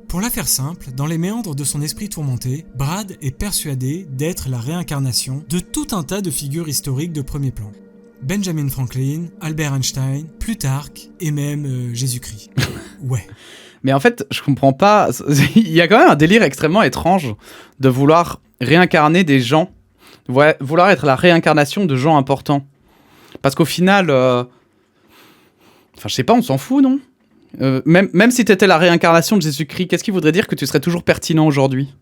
Speaker 2: Pour la faire simple, dans les méandres de son esprit tourmenté, Brad est persuadé d'être la réincarnation de tout un tas de figures historiques de premier plan. Benjamin Franklin, Albert Einstein, Plutarque et même Jésus-Christ. Ouais.
Speaker 1: Mais en fait, je comprends pas. Il y a quand même un délire extrêmement étrange de vouloir réincarner des gens. Vouloir être la réincarnation de gens importants. Parce qu'au final... Enfin, je sais pas, on s'en fout, non? Même si t'étais la réincarnation de Jésus-Christ, qu'est-ce qui voudrait dire que tu serais toujours pertinent aujourd'hui?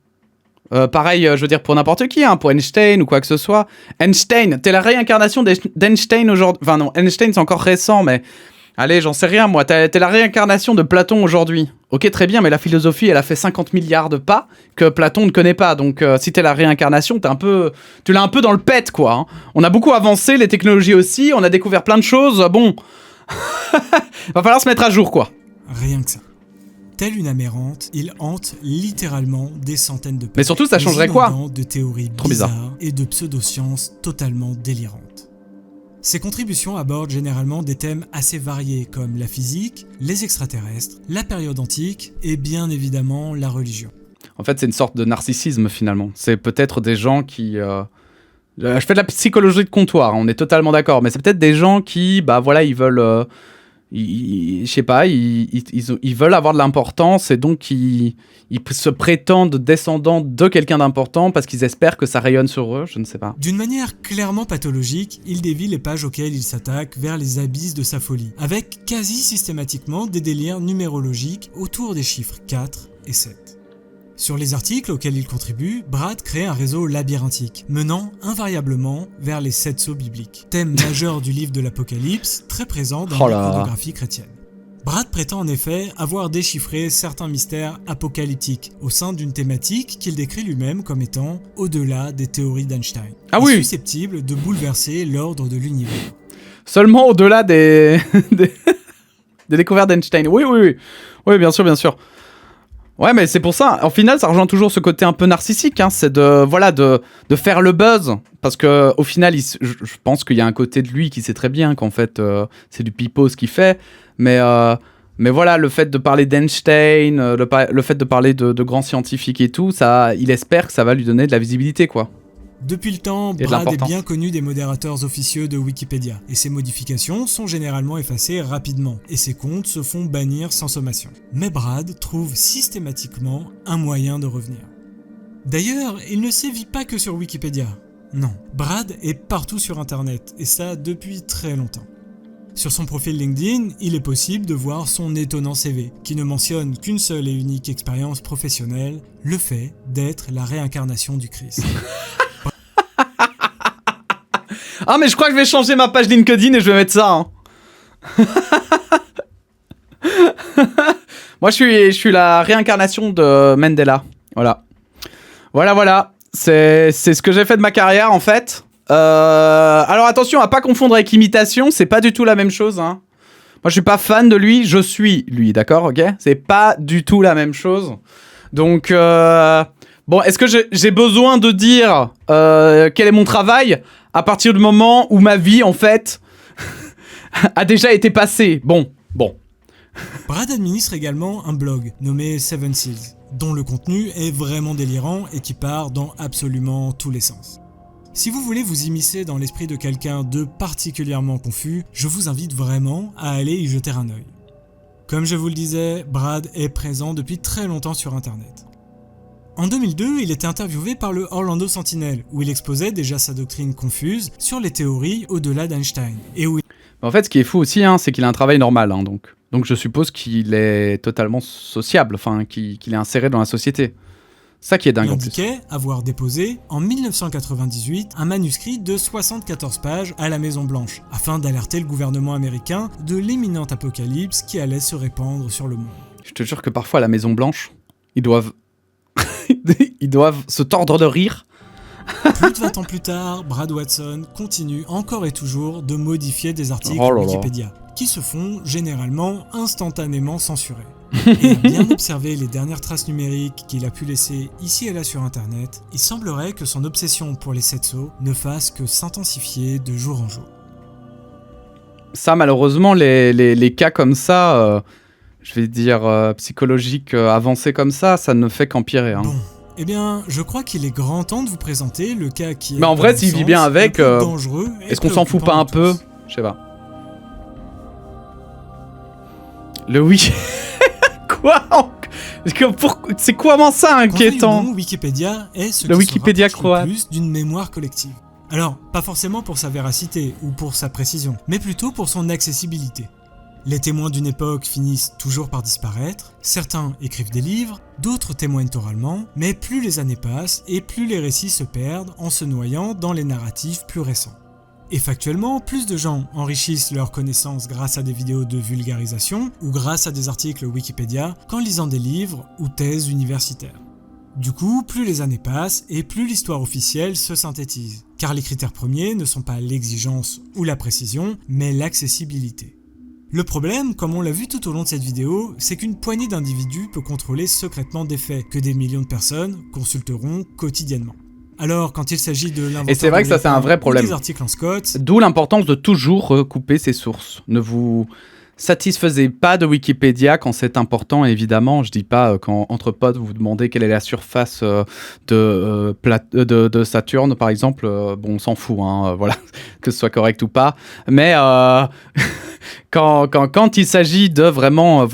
Speaker 1: Pareil, je veux dire pour n'importe qui, hein, pour Einstein ou quoi que ce soit. Einstein, t'es la réincarnation d'Einstein aujourd'hui. Enfin non, Einstein c'est encore récent, mais... Allez, j'en sais rien, moi. T'es la réincarnation de Platon aujourd'hui. Ok, très bien, mais la philosophie, elle a fait 50 milliards de pas que Platon ne connaît pas. Donc, si t'es la réincarnation, tu l'as un peu dans le pet, quoi. Hein. On a beaucoup avancé, les technologies aussi, on a découvert plein de choses. Bon, va falloir se mettre à jour, quoi.
Speaker 2: Rien que ça. Telle une amérante, il hante littéralement des centaines de pages.
Speaker 1: Mais surtout, ça changerait quoi?
Speaker 2: De théories
Speaker 1: Trop
Speaker 2: bizarres et de pseudosciences totalement délirantes. Ses contributions abordent généralement des thèmes assez variés comme la physique, les extraterrestres, la période antique et bien évidemment la religion.
Speaker 1: En fait, c'est une sorte de narcissisme finalement. C'est peut-être des gens qui... Je fais de la psychologie de comptoir, on est totalement d'accord, mais c'est peut-être des gens qui, bah voilà, ils veulent... je sais pas, ils veulent avoir de l'importance et donc ils se prétendent descendants de quelqu'un d'important parce qu'ils espèrent que ça rayonne sur eux, je ne sais pas.
Speaker 2: D'une manière clairement pathologique, il dévie les pages auxquelles il s'attaque vers les abysses de sa folie, avec quasi systématiquement des délires numérologiques autour des chiffres 4 et 7. Sur les articles auxquels il contribue, Brad crée un réseau labyrinthique, menant invariablement vers les 7 sceaux bibliques, thème majeur du livre de l'Apocalypse, très présent dans l'iconographie chrétienne. Brad prétend en effet avoir déchiffré certains mystères apocalyptiques au sein d'une thématique qu'il décrit lui-même comme étant au-delà des théories d'Einstein, susceptible de bouleverser l'ordre de l'univers.
Speaker 1: Seulement au-delà des découvertes d'Einstein. Oui, bien sûr. Ouais, mais c'est pour ça, en final, ça rejoint toujours ce côté un peu narcissique, hein, c'est de faire le buzz, parce que au final, je pense qu'il y a un côté de lui qui sait très bien qu'en fait, c'est du pipeau ce qu'il fait, mais voilà, le fait de parler d'Einstein, le fait de parler de grands scientifiques et tout, ça, il espère que ça va lui donner de la visibilité, quoi.
Speaker 2: Depuis le temps, Brad est bien connu des modérateurs officieux de Wikipédia, et ses modifications sont généralement effacées rapidement, et ses comptes se font bannir sans sommation. Mais Brad trouve systématiquement un moyen de revenir. D'ailleurs, il ne sévit pas que sur Wikipédia. Non, Brad est partout sur internet, et ça depuis très longtemps. Sur son profil LinkedIn, il est possible de voir son étonnant CV, qui ne mentionne qu'une seule et unique expérience professionnelle, le fait d'être la réincarnation du Christ.
Speaker 1: Ah, mais je crois que je vais changer ma page LinkedIn et je vais mettre ça. Hein. Moi, je suis la réincarnation de Mandela. Voilà. C'est ce que j'ai fait de ma carrière, en fait. Alors, attention à pas confondre avec imitation. C'est pas du tout la même chose. Hein. Moi, je suis pas fan de lui. Je suis lui, d'accord, ok? C'est pas du tout la même chose. Donc... Bon, est-ce que j'ai besoin de dire quel est mon travail à partir du moment où ma vie, en fait, a déjà été passée? Bon.
Speaker 2: Brad administre également un blog nommé Seven Seals, dont le contenu est vraiment délirant et qui part dans absolument tous les sens. Si vous voulez vous immiscer dans l'esprit de quelqu'un de particulièrement confus, je vous invite vraiment à aller y jeter un œil. Comme je vous le disais, Brad est présent depuis très longtemps sur Internet. En 2002, il était interviewé par le Orlando Sentinel, où il exposait déjà sa doctrine confuse sur les théories au-delà d'Einstein. Et où
Speaker 1: En fait, ce qui est fou aussi, hein, c'est qu'il a un travail normal, hein, donc je suppose qu'il est totalement sociable, enfin qu'il est inséré dans la société. Ça qui est dingue.
Speaker 2: Il indiquait avoir déposé, en 1998, un manuscrit de 74 pages à la Maison Blanche, afin d'alerter le gouvernement américain de l'imminente apocalypse qui allait se répandre sur le monde.
Speaker 1: Je te jure que parfois à la Maison Blanche, ils doivent se tordre de rire.
Speaker 2: Plus de 20 ans plus tard, Brad Watson continue encore et toujours de modifier des articles Wikipédia, qui se font généralement instantanément censurés. Et à bien observer les dernières traces numériques qu'il a pu laisser ici et là sur internet, il semblerait que son obsession pour les setso ne fasse que s'intensifier de jour en jour.
Speaker 1: Ça, malheureusement, les cas comme ça, je vais dire psychologiques avancés comme ça ne fait qu'empirer. Hein.
Speaker 2: Bon, eh bien, je crois qu'il est grand temps de vous présenter le cas qui est,
Speaker 1: Mais en vrai, s'il vit bien avec,
Speaker 2: dangereux.
Speaker 1: Est-ce qu'on s'en fout pas un peu? Je sais pas. Le oui. Quoi? C'est comment ça inquiétant?
Speaker 2: Le Wikipédia est ce
Speaker 1: le
Speaker 2: qui
Speaker 1: Wikipédia
Speaker 2: se rapproche
Speaker 1: croate.
Speaker 2: le plus d'une mémoire collective. Alors, pas forcément pour sa véracité ou pour sa précision, mais plutôt pour son accessibilité. Les témoins d'une époque finissent toujours par disparaître, certains écrivent des livres, d'autres témoignent oralement, mais plus les années passent et plus les récits se perdent en se noyant dans les narratifs plus récents. Et factuellement, plus de gens enrichissent leurs connaissances grâce à des vidéos de vulgarisation ou grâce à des articles Wikipédia qu'en lisant des livres ou thèses universitaires. Du coup, plus les années passent et plus l'histoire officielle se synthétise, car les critères premiers ne sont pas l'exigence ou la précision, mais l'accessibilité. Le problème, comme on l'a vu tout au long de cette vidéo, c'est qu'une poignée d'individus peut contrôler secrètement des faits que des millions de personnes consulteront quotidiennement. Alors, quand il s'agit de l'inventeur
Speaker 1: Et c'est vrai que ça, c'est un vrai problème.
Speaker 2: Des articles en Scott,
Speaker 1: D'où l'importance de toujours recouper ses sources. Ne vous satisfaisez pas de Wikipédia quand c'est important, évidemment. Je dis pas quand entre potes vous vous demandez quelle est la surface de Saturne, par exemple. Bon, on s'en fout, hein, voilà, que ce soit correct ou pas. Mais quand il s'agit de vraiment,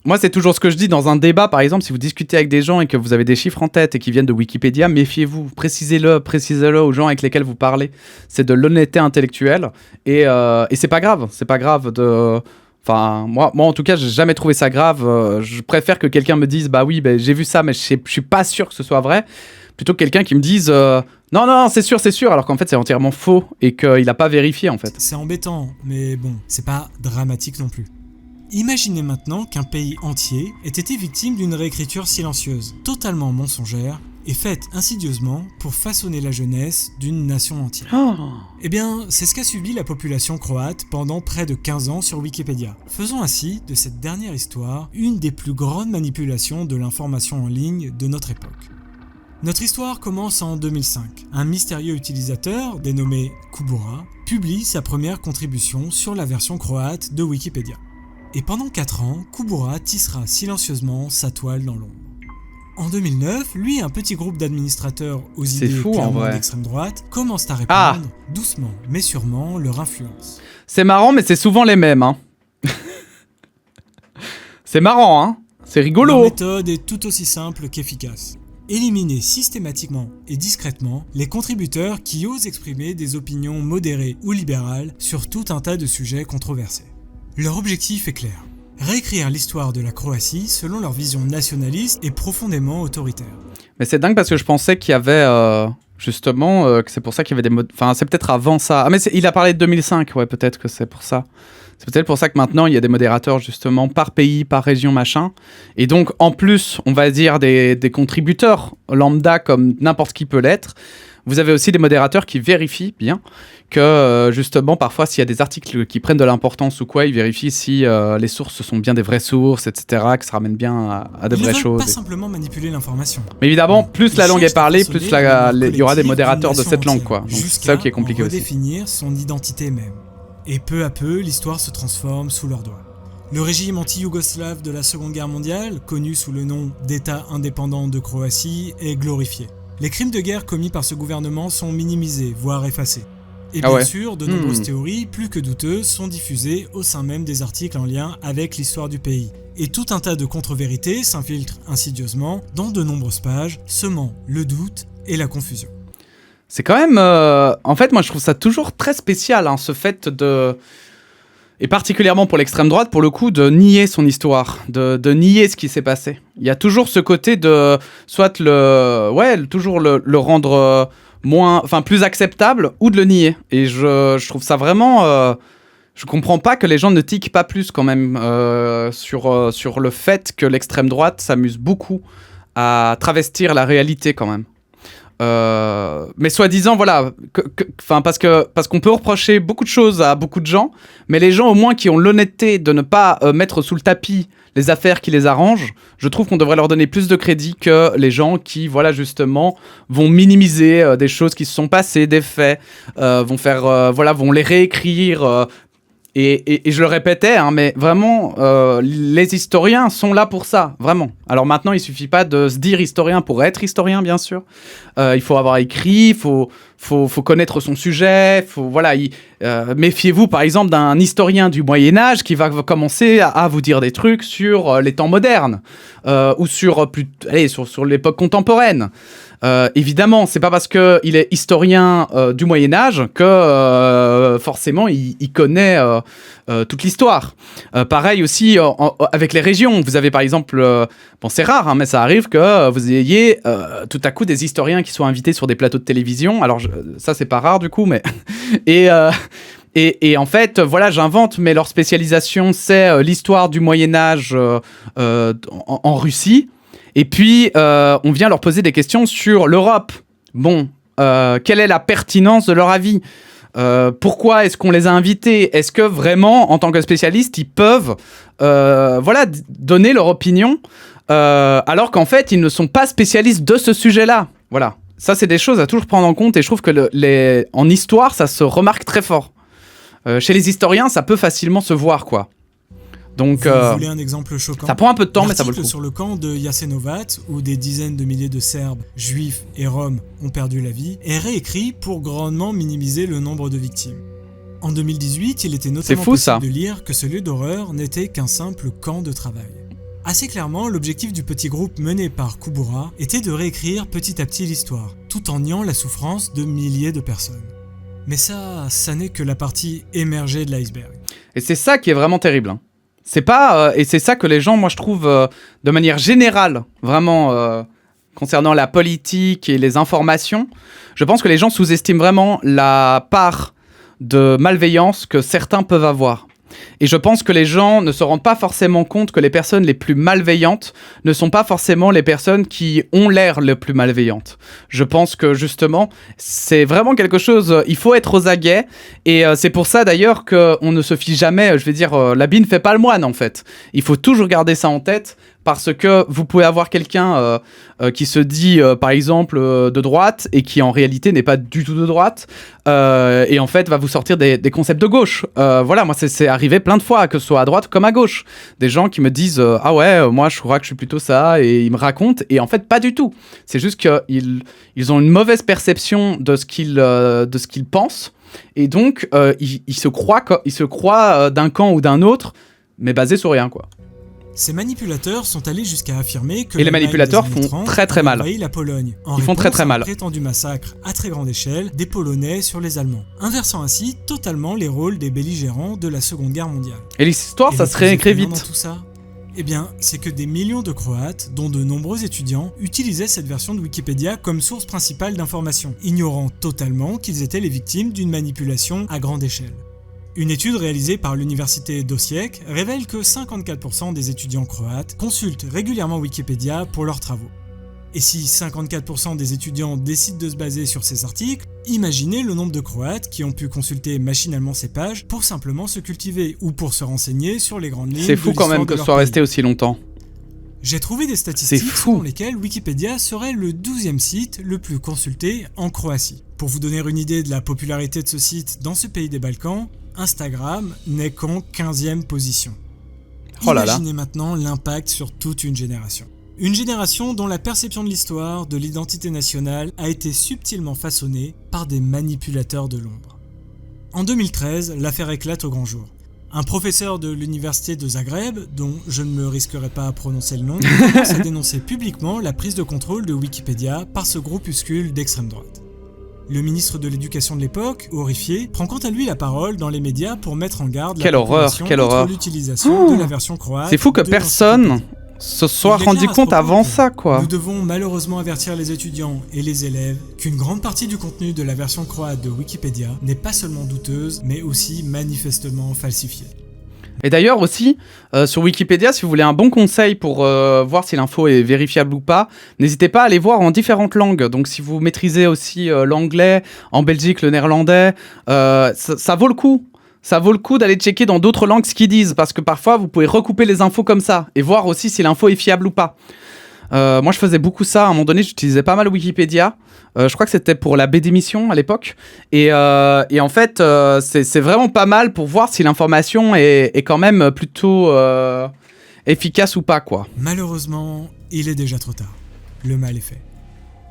Speaker 1: moi, c'est toujours ce que je dis dans un débat, par exemple, si vous discutez avec des gens et que vous avez des chiffres en tête et qui viennent de Wikipédia, méfiez-vous, précisez-le aux gens avec lesquels vous parlez. C'est de l'honnêteté intellectuelle et c'est pas grave de... Enfin, moi, en tout cas, j'ai jamais trouvé ça grave. Je préfère que quelqu'un me dise, bah oui, j'ai vu ça, mais je suis pas sûr que ce soit vrai, plutôt que quelqu'un qui me dise, non, c'est sûr, alors qu'en fait, c'est entièrement faux et qu'il a pas vérifié, en fait.
Speaker 2: C'est embêtant, mais bon, c'est pas dramatique non plus. Imaginez maintenant qu'un pays entier ait été victime d'une réécriture silencieuse, totalement mensongère, et faite insidieusement pour façonner la jeunesse d'une nation entière.
Speaker 1: Oh.
Speaker 2: Eh bien, c'est ce qu'a subi la population croate pendant près de 15 ans sur Wikipédia, faisant ainsi de cette dernière histoire une des plus grandes manipulations de l'information en ligne de notre époque. Notre histoire commence en 2005. Un mystérieux utilisateur, dénommé Kubura, publie sa première contribution sur la version croate de Wikipédia. Et pendant 4 ans, Kubura tissera silencieusement sa toile dans l'ombre. En 2009, lui et un petit groupe d'administrateurs aux idées clairement d'extrême droite commencent à répandre, doucement mais sûrement, leur influence.
Speaker 1: C'est marrant, mais c'est souvent les mêmes. Hein. C'est marrant, hein. C'est rigolo.
Speaker 2: La méthode est tout aussi simple qu'efficace. Éliminer systématiquement et discrètement les contributeurs qui osent exprimer des opinions modérées ou libérales sur tout un tas de sujets controversés. Leur objectif est clair, réécrire l'histoire de la Croatie selon leur vision nationaliste et profondément autoritaire.
Speaker 1: Mais c'est dingue parce que je pensais qu'il y avait justement, que c'est pour ça qu'il y avait des enfin c'est peut-être avant ça. Ah mais il a parlé de 2005, ouais peut-être que c'est pour ça. C'est peut-être pour ça que maintenant il y a des modérateurs justement par pays, par région, machin. Et donc en plus, on va dire des contributeurs lambda comme n'importe qui peut l'être. Vous avez aussi des modérateurs qui vérifient bien que justement parfois s'il y a des articles qui prennent de l'importance ou quoi, ils vérifient si les sources sont bien des vraies sources, etc., que ça ramène bien à de vraies choses.
Speaker 2: Ils ne veulent pas simplement manipuler l'information.
Speaker 1: Mais évidemment, plus la langue est parlée, plus il y aura des modérateurs de cette langue, quoi. Donc c'est ça qui est compliqué aussi.
Speaker 2: Redéfinir son identité même. Et peu à peu, l'histoire se transforme sous leurs doigts. Le régime anti-yougoslave de la Seconde Guerre mondiale, connu sous le nom d'État indépendant de Croatie, est glorifié. Les crimes de guerre commis par ce gouvernement sont minimisés, voire effacés. Et bien sûr, de nombreuses théories, plus que douteuses, sont diffusées au sein même des articles en lien avec l'histoire du pays. Et tout un tas de contre-vérités s'infiltrent insidieusement dans de nombreuses pages, semant le doute et la confusion.
Speaker 1: C'est quand même... En fait, moi, je trouve ça toujours très spécial, hein, ce fait de... Et particulièrement pour l'extrême droite, pour le coup, de nier son histoire, de nier ce qui s'est passé. Il y a toujours ce côté de... Soit toujours le rendre plus acceptable, ou de le nier. Et je trouve ça vraiment... je comprends pas que les gens ne tiquent pas plus, quand même, sur le fait que l'extrême droite s'amuse beaucoup à travestir la réalité, quand même. Mais soi-disant, voilà, parce qu'on peut reprocher beaucoup de choses à beaucoup de gens, mais les gens au moins qui ont l'honnêteté de ne pas mettre sous le tapis les affaires qui les arrangent, je trouve qu'on devrait leur donner plus de crédit que les gens qui, voilà, justement, vont minimiser des choses qui se sont passées, des faits, vont les réécrire. Et je le répétais, hein, mais vraiment, les historiens sont là pour ça, vraiment. Alors maintenant, il suffit pas de se dire historien pour être historien, bien sûr. Il faut avoir écrit, il faut connaître son sujet. Méfiez-vous, par exemple, d'un historien du Moyen-Âge qui va commencer à vous dire des trucs sur les temps modernes ou sur l'époque contemporaine. Évidemment, c'est pas parce qu'il est historien du Moyen-Âge que forcément il connaît toute l'histoire. Pareil aussi avec les régions. Vous avez par exemple, c'est rare, hein, mais ça arrive que vous ayez tout à coup des historiens qui soient invités sur des plateaux de télévision. Alors ça c'est pas rare du coup, mais et en fait, voilà, j'invente, mais leur spécialisation c'est l'histoire du Moyen-Âge en Russie. Et puis, on vient leur poser des questions sur l'Europe. Bon, quelle est la pertinence de leur avis ? Pourquoi est-ce qu'on les a invités ? Est-ce que vraiment, en tant que spécialistes, ils peuvent donner leur opinion alors qu'en fait, ils ne sont pas spécialistes de ce sujet-là ? Voilà. Ça, c'est des choses à toujours prendre en compte et je trouve que en histoire, ça se remarque très fort. Chez les historiens, ça peut facilement se voir, quoi. Donc,
Speaker 2: vous voulez un exemple choquant ?
Speaker 1: Ça prend un peu de temps, mais ça vaut le coup.
Speaker 2: Sur le camp de Jasenovac, où des dizaines de milliers de Serbes, Juifs et Roms ont perdu la vie, est réécrit pour grandement minimiser le nombre de victimes. En 2018, il était notamment possible de lire que ce lieu d'horreur n'était qu'un simple camp de travail. Assez clairement, l'objectif du petit groupe mené par Kubura était de réécrire petit à petit l'histoire, tout en niant la souffrance de milliers de personnes. Mais ça n'est que la partie émergée de l'iceberg.
Speaker 1: Et c'est ça qui est vraiment terrible, hein. C'est pas et c'est ça que les gens, moi je trouve, de manière générale, vraiment concernant la politique et les informations, je pense que les gens sous-estiment vraiment la part de malveillance que certains peuvent avoir. Et je pense que les gens ne se rendent pas forcément compte que les personnes les plus malveillantes ne sont pas forcément les personnes qui ont l'air les plus malveillantes. Je pense que justement, c'est vraiment quelque chose, il faut être aux aguets. Et c'est pour ça d'ailleurs qu'on ne se fie jamais, l'habit ne fait pas le moine en fait. Il faut toujours garder ça en tête. Parce que vous pouvez avoir quelqu'un qui se dit, par exemple, de droite et qui en réalité n'est pas du tout de droite et en fait va vous sortir des concepts de gauche. Moi c'est arrivé plein de fois, que ce soit à droite comme à gauche. Des gens qui me disent ah ouais, moi je crois que je suis plutôt ça, et ils me racontent, et en fait pas du tout. C'est juste qu'ils ont une mauvaise perception de ce qu'ils pensent, et donc ils se croient d'un camp ou d'un autre, mais basé sur rien, quoi.
Speaker 2: Ces manipulateurs sont allés jusqu'à affirmer que
Speaker 1: les manipulateurs font très très mal.
Speaker 2: La Pologne,
Speaker 1: ils font très très mal.
Speaker 2: Un prétendu massacre à très grande échelle des Polonais sur les Allemands, inversant ainsi totalement les rôles des belligérants de la Seconde Guerre mondiale.
Speaker 1: Et l'histoire, ça se réécrit vite.
Speaker 2: Dans tout ça, c'est que des millions de Croates, dont de nombreux étudiants, utilisaient cette version de Wikipédia comme source principale d'information, ignorant totalement qu'ils étaient les victimes d'une manipulation à grande échelle. Une étude réalisée par l'université d'Osijek révèle que 54% des étudiants croates consultent régulièrement Wikipédia pour leurs travaux. Et si 54% des étudiants décident de se baser sur ces articles, imaginez le nombre de Croates qui ont pu consulter machinalement ces pages pour simplement se cultiver ou pour se renseigner sur les grandes lignes.
Speaker 1: C'est fou quand même que ce soit resté aussi longtemps.
Speaker 2: J'ai trouvé des statistiques selon lesquelles Wikipédia serait le 12e site le plus consulté en Croatie. Pour vous donner une idée de la popularité de ce site dans ce pays des Balkans, Instagram n'est qu'en 15e position. Imaginez maintenant l'impact sur toute une génération. Une génération dont la perception de l'histoire, de l'identité nationale a été subtilement façonnée par des manipulateurs de l'ombre. En 2013, l'affaire éclate au grand jour. Un professeur de l'université de Zagreb, dont je ne me risquerai pas à prononcer le nom, commence à dénoncer publiquement la prise de contrôle de Wikipédia par ce groupuscule d'extrême droite. Le ministre de l'Éducation de l'époque, horrifié, prend quant à lui la parole dans les médias pour mettre en garde la population contre l'utilisation de la version croate.
Speaker 1: C'est fou que personne se soit rendu compte avant ça, quoi.
Speaker 2: Nous devons malheureusement avertir les étudiants et les élèves qu'une grande partie du contenu de la version croate de Wikipédia n'est pas seulement douteuse, mais aussi manifestement falsifiée.
Speaker 1: Et d'ailleurs aussi, sur Wikipédia, si vous voulez un bon conseil pour voir si l'info est vérifiable ou pas, n'hésitez pas à aller voir en différentes langues. Donc si vous maîtrisez aussi l'anglais, en Belgique le néerlandais, ça vaut le coup. Ça vaut le coup d'aller checker dans d'autres langues ce qu'ils disent, parce que parfois vous pouvez recouper les infos comme ça, et voir aussi si l'info est fiable ou pas. Moi je faisais beaucoup ça, à un moment donné j'utilisais pas mal Wikipédia. Je crois que c'était pour la baie d'émission à l'époque. Et en fait, c'est vraiment pas mal pour voir si l'information est quand même plutôt efficace ou pas, quoi.
Speaker 2: Malheureusement, il est déjà trop tard. Le mal est fait.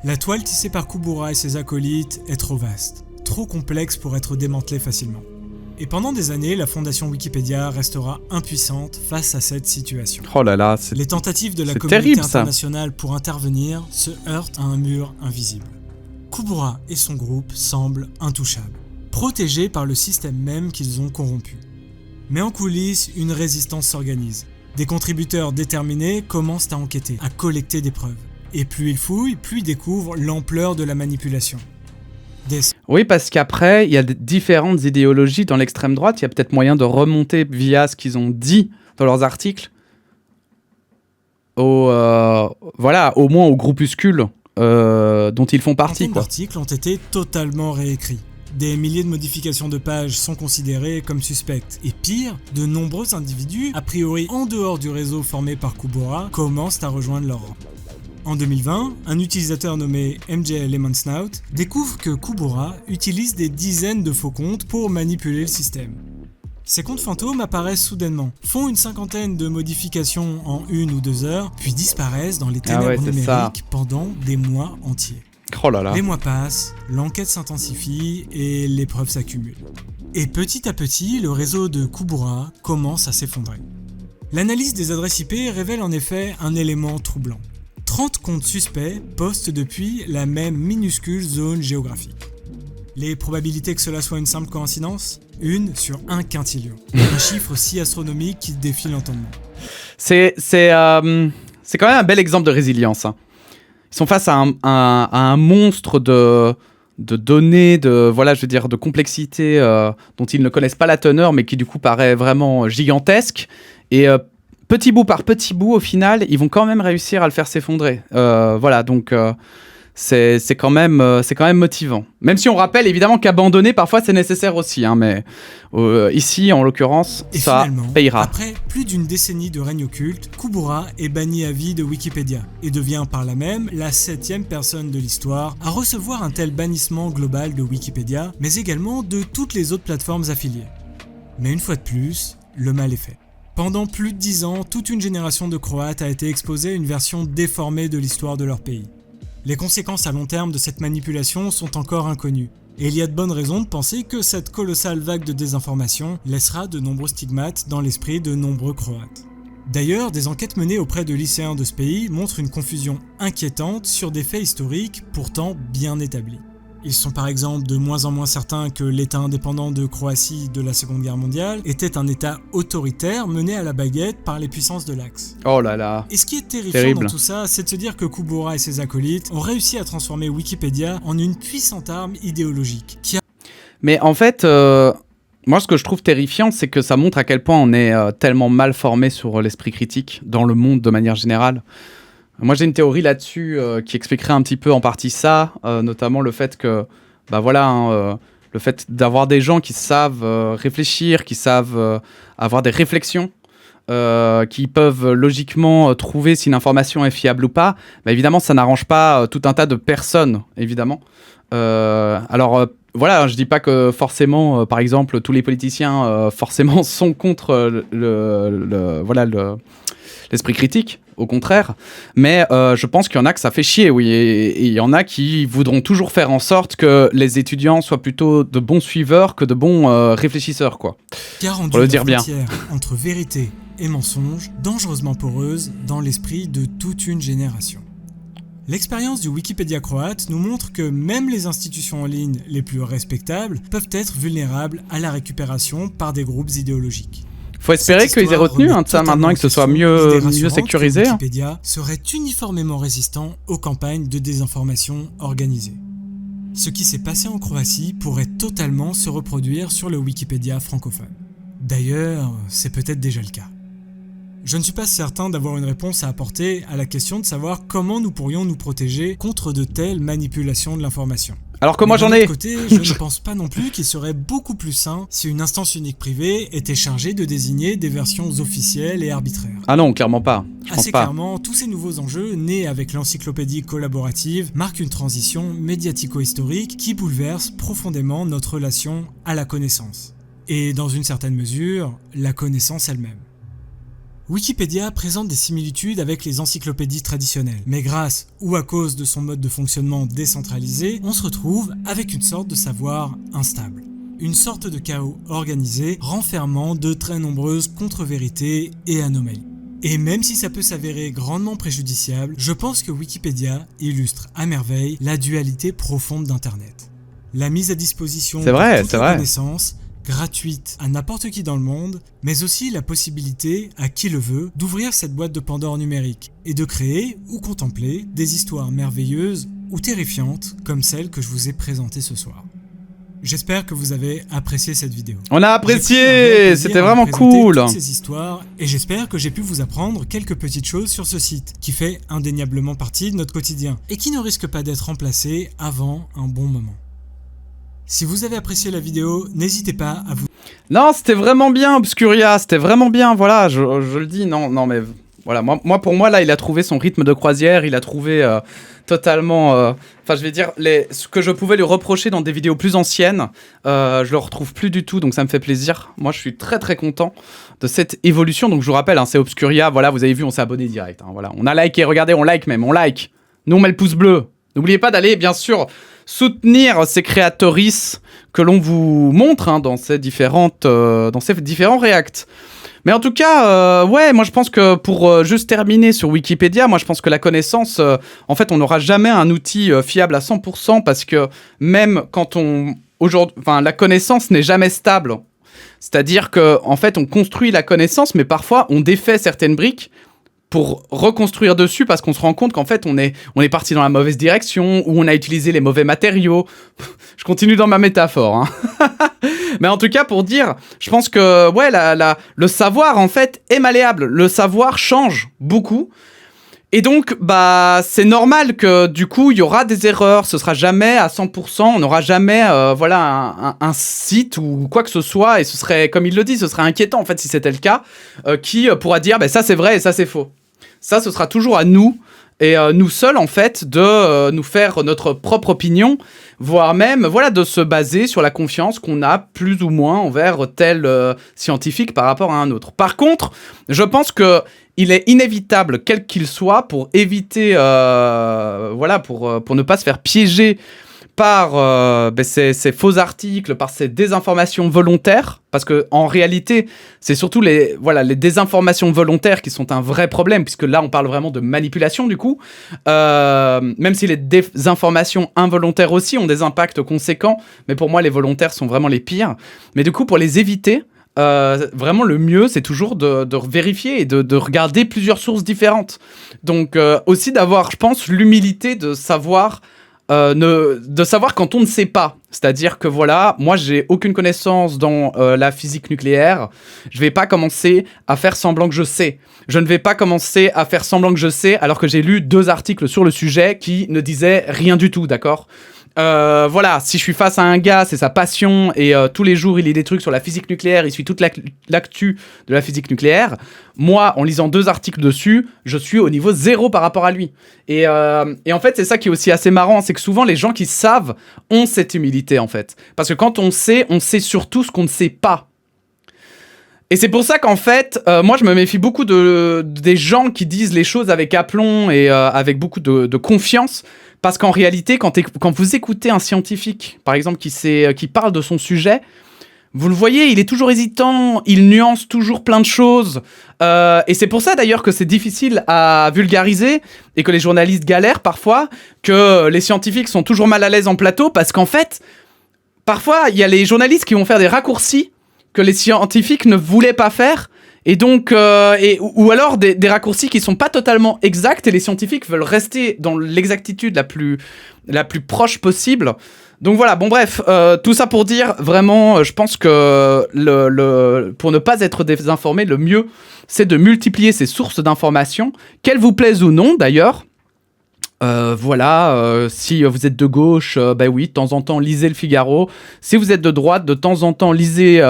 Speaker 2: La toile tissée par Kubura et ses acolytes est trop vaste, trop complexe pour être démantelée facilement. Et pendant des années, la fondation Wikipédia restera impuissante face à cette situation.
Speaker 1: Oh là là,
Speaker 2: Les tentatives de la
Speaker 1: c'est
Speaker 2: communauté
Speaker 1: terrible, ça.
Speaker 2: internationale pour intervenir se heurtent à un mur invisible. Kubura et son groupe semblent intouchables, protégés par le système même qu'ils ont corrompu. Mais en coulisses, une résistance s'organise. Des contributeurs déterminés commencent à enquêter, à collecter des preuves. Et plus ils fouillent, plus ils découvrent l'ampleur de la manipulation.
Speaker 1: Oui, parce qu'après, il y a différentes idéologies dans l'extrême droite. Il y a peut-être moyen de remonter via ce qu'ils ont dit dans leurs articles au moins au groupuscule dont ils font partie.
Speaker 2: Certains articles ont été totalement réécrits. Des milliers de modifications de pages sont considérées comme suspectes. Et pire, de nombreux individus, a priori en dehors du réseau formé par Kubura, commencent à rejoindre leur rang. En 2020, un utilisateur nommé MJ Lemon Snout découvre que Kubura utilise des dizaines de faux comptes pour manipuler le système. Ces comptes fantômes apparaissent soudainement, font une cinquantaine de modifications en 1 ou 2 heures, puis disparaissent dans les ténèbres numériques pendant des mois entiers.
Speaker 1: Oh là là.
Speaker 2: Les mois passent, l'enquête s'intensifie et les preuves s'accumulent. Et petit à petit, le réseau de Kubura commence à s'effondrer. L'analyse des adresses IP révèle en effet un élément troublant. 30 comptes suspects postent depuis la même minuscule zone géographique. Les probabilités que cela soit une simple coïncidence ? 1 sur 1 quintillion. Un chiffre si astronomique qu'il défie l'entendement.
Speaker 1: C'est quand même un bel exemple de résilience. Hein. Ils sont face à un monstre de données, de complexité dont ils ne connaissent pas la teneur, mais qui du coup paraît vraiment gigantesque. Et petit bout par petit bout, au final, ils vont quand même réussir à le faire s'effondrer. Donc c'est quand même motivant. Même si on rappelle évidemment qu'abandonner, parfois, c'est nécessaire aussi. Hein, mais ici, en l'occurrence,
Speaker 2: et
Speaker 1: ça payera.
Speaker 2: Après plus d'une décennie de règne occulte, Kubura est banni à vie de Wikipédia et devient par là même la 7e personne de l'histoire à recevoir un tel bannissement global de Wikipédia, mais également de toutes les autres plateformes affiliées. Mais une fois de plus, le mal est fait. Pendant plus de 10 ans, toute une génération de Croates a été exposée à une version déformée de l'histoire de leur pays. Les conséquences à long terme de cette manipulation sont encore inconnues, et il y a de bonnes raisons de penser que cette colossale vague de désinformation laissera de nombreux stigmates dans l'esprit de nombreux Croates. D'ailleurs, des enquêtes menées auprès de lycéens de ce pays montrent une confusion inquiétante sur des faits historiques pourtant bien établis. Ils sont par exemple de moins en moins certains que l'État indépendant de Croatie de la Seconde Guerre mondiale était un État autoritaire mené à la baguette par les puissances de l'Axe.
Speaker 1: Oh là là.
Speaker 2: Et ce qui est terrifiant dans tout ça, c'est de se dire que Kubura et ses acolytes ont réussi à transformer Wikipédia en une puissante arme idéologique.
Speaker 1: Mais en fait, moi ce que je trouve terrifiant, c'est que ça montre à quel point on est tellement mal formé sur l'esprit critique dans le monde de manière générale. Moi, j'ai une théorie là-dessus qui expliquerait un petit peu en partie ça, notamment le fait que, le fait d'avoir des gens qui savent réfléchir, qui savent avoir des réflexions, qui peuvent logiquement trouver si une information est fiable ou pas, évidemment, ça n'arrange pas tout un tas de personnes, évidemment. Je dis pas que forcément, par exemple, tous les politiciens forcément sont contre l'esprit critique. Au contraire, mais je pense qu'il y en a que ça fait chier, oui, et il y en a qui voudront toujours faire en sorte que les étudiants soient plutôt de bons suiveurs que de bons réfléchisseurs, quoi.
Speaker 2: Pour le dire bien. Entre vérité et mensonge, dangereusement poreuse dans l'esprit de toute une génération. L'expérience du Wikipédia croate nous montre que même les institutions en ligne les plus respectables peuvent être vulnérables à la récupération par des groupes idéologiques.
Speaker 1: Faut espérer qu'ils aient retenu ça maintenant et que ce soit mieux sécurisé.
Speaker 2: Wikipédia serait uniformément résistant aux campagnes de désinformation organisées. Ce qui s'est passé en Croatie pourrait totalement se reproduire sur le Wikipédia francophone. D'ailleurs, c'est peut-être déjà le cas. Je ne suis pas certain d'avoir une réponse à apporter à la question de savoir comment nous pourrions nous protéger contre de telles manipulations de l'information.
Speaker 1: Alors que moi j'en ai.
Speaker 2: D'un autre côté, je ne pense pas non plus qu'il serait beaucoup plus sain si une instance unique privée était chargée de désigner des versions officielles et arbitraires.
Speaker 1: Ah non, clairement pas.
Speaker 2: Assez clairement, tous ces nouveaux enjeux, nés avec l'encyclopédie collaborative, marquent une transition médiatico-historique qui bouleverse profondément notre relation à la connaissance. Et dans une certaine mesure, la connaissance elle-même. Wikipédia présente des similitudes avec les encyclopédies traditionnelles, mais grâce ou à cause de son mode de fonctionnement décentralisé, on se retrouve avec une sorte de savoir instable. Une sorte de chaos organisé renfermant de très nombreuses contre-vérités et anomalies. Et même si ça peut s'avérer grandement préjudiciable, je pense que Wikipédia illustre à merveille la dualité profonde d'Internet. La mise à disposition de toutes les connaissances, gratuite à n'importe qui dans le monde, mais aussi la possibilité, à qui le veut, d'ouvrir cette boîte de Pandore numérique et de créer ou contempler des histoires merveilleuses ou terrifiantes comme celle que je vous ai présentée ce soir. J'espère que vous avez apprécié cette vidéo.
Speaker 1: On a apprécié, c'était vraiment cool.
Speaker 2: Toutes ces histoires et j'espère que j'ai pu vous apprendre quelques petites choses sur ce site qui fait indéniablement partie de notre quotidien et qui ne risque pas d'être remplacé avant un bon moment. Si vous avez apprécié la vidéo, n'hésitez pas à vous...
Speaker 1: Non, c'était vraiment bien, Obscuria, c'était vraiment bien, voilà, je le dis, non, mais... Voilà, pour moi, là, il a trouvé son rythme de croisière, il a trouvé totalement... Enfin, je vais dire, ce que je pouvais lui reprocher dans des vidéos plus anciennes, je le retrouve plus du tout, donc ça me fait plaisir. Moi, je suis très très content de cette évolution, donc je vous rappelle, hein, c'est Obscuria, voilà, vous avez vu, on s'est abonné direct, hein, voilà. On a liké, regardez, on like même, on like. Nous, on met le pouce bleu. N'oubliez pas d'aller, bien sûr, soutenir ces créatrices que l'on vous montre hein, dans ces différents reacts. Mais en tout cas, ouais, moi je pense que pour juste terminer sur Wikipédia, moi je pense que la connaissance, en fait, on n'aura jamais un outil fiable à 100% parce que même quand la connaissance n'est jamais stable. C'est-à-dire que en fait, on construit la connaissance, mais parfois on défait certaines briques pour reconstruire dessus parce qu'on se rend compte qu'en fait on est parti dans la mauvaise direction ou on a utilisé les mauvais matériaux. Je continue dans ma métaphore. Hein. Mais en tout cas pour dire, je pense que ouais, le savoir en fait est malléable. Le savoir change beaucoup. Et donc, c'est normal que du coup, il y aura des erreurs. Ce sera jamais à 100%. On n'aura jamais, un site ou quoi que ce soit. Et ce serait, comme il le dit, ce serait inquiétant en fait si c'était le cas. Qui pourra dire, ça c'est vrai et ça c'est faux. Ça, ce sera toujours à nous, et nous seuls, en fait, de nous faire notre propre opinion, voire même, de se baser sur la confiance qu'on a plus ou moins envers tel scientifique par rapport à un autre. Par contre, je pense qu'il est inévitable, quel qu'il soit, pour éviter, pour ne pas se faire piéger par ces faux articles, par ces désinformations volontaires, parce que en réalité, c'est surtout les désinformations volontaires qui sont un vrai problème, puisque là, on parle vraiment de manipulation, du coup, même si les désinformations involontaires aussi ont des impacts conséquents, mais pour moi, les volontaires sont vraiment les pires. Mais du coup, pour les éviter, vraiment le mieux c'est toujours de vérifier et de regarder plusieurs sources différentes. Donc aussi d'avoir, je pense, l'humilité de savoir quand on ne sait pas. C'est-à-dire que moi j'ai aucune connaissance dans la physique nucléaire. Je vais pas commencer à faire semblant que je sais. Je ne vais pas commencer à faire semblant que je sais alors que j'ai lu 2 articles sur le sujet qui ne disaient rien du tout, d'accord ? Si je suis face à un gars, c'est sa passion et tous les jours il lit des trucs sur la physique nucléaire, il suit toute l'actu de la physique nucléaire. Moi, en lisant 2 articles dessus, je suis au niveau 0 par rapport à lui. Et en fait, c'est ça qui est aussi assez marrant, c'est que souvent les gens qui savent ont cette humilité en fait. Parce que quand on sait surtout ce qu'on ne sait pas. Et c'est pour ça qu'en fait, moi je me méfie beaucoup des gens qui disent les choses avec aplomb et avec beaucoup de confiance. Parce qu'en réalité, quand vous écoutez un scientifique, par exemple, qui parle de son sujet, vous le voyez, il est toujours hésitant, il nuance toujours plein de choses. Et c'est pour ça d'ailleurs que c'est difficile à vulgariser et que les journalistes galèrent parfois, que les scientifiques sont toujours mal à l'aise en plateau, parce qu'en fait, parfois, il y a les journalistes qui vont faire des raccourcis que les scientifiques ne voulaient pas faire. Et donc, ou alors des raccourcis qui sont pas totalement exacts et les scientifiques veulent rester dans l'exactitude la plus proche possible. Donc voilà, bon bref, tout ça pour dire, vraiment, je pense que pour ne pas être désinformé, le mieux, c'est de multiplier ces sources d'informations, qu'elles vous plaisent ou non d'ailleurs. Voilà, si vous êtes de gauche, bah oui, de temps en temps, lisez Le Figaro. Si vous êtes de droite, de temps en temps, lisez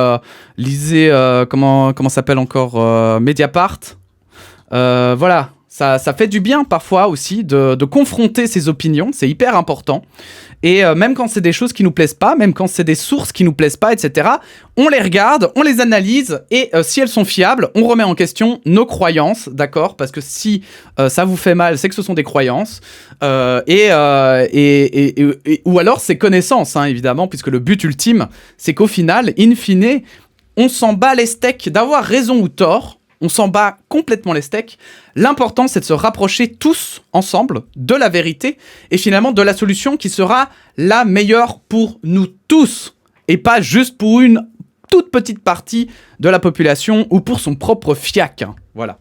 Speaker 1: comment s'appelle encore Mediapart. Voilà, ça fait du bien parfois aussi de confronter ses opinions, c'est hyper important. Et même quand c'est des choses qui nous plaisent pas, même quand c'est des sources qui nous plaisent pas, etc., on les regarde, on les analyse, et si elles sont fiables, on remet en question nos croyances, d'accord ? Parce que si ça vous fait mal, c'est que ce sont des croyances, ou alors c'est connaissances, hein, évidemment, puisque le but ultime, c'est qu'au final, in fine, on s'en bat les steaks d'avoir raison ou tort. On s'en bat complètement les steaks. L'important, c'est de se rapprocher tous ensemble de la vérité et finalement de la solution qui sera la meilleure pour nous tous et pas juste pour une toute petite partie de la population ou pour son propre fiac. Voilà.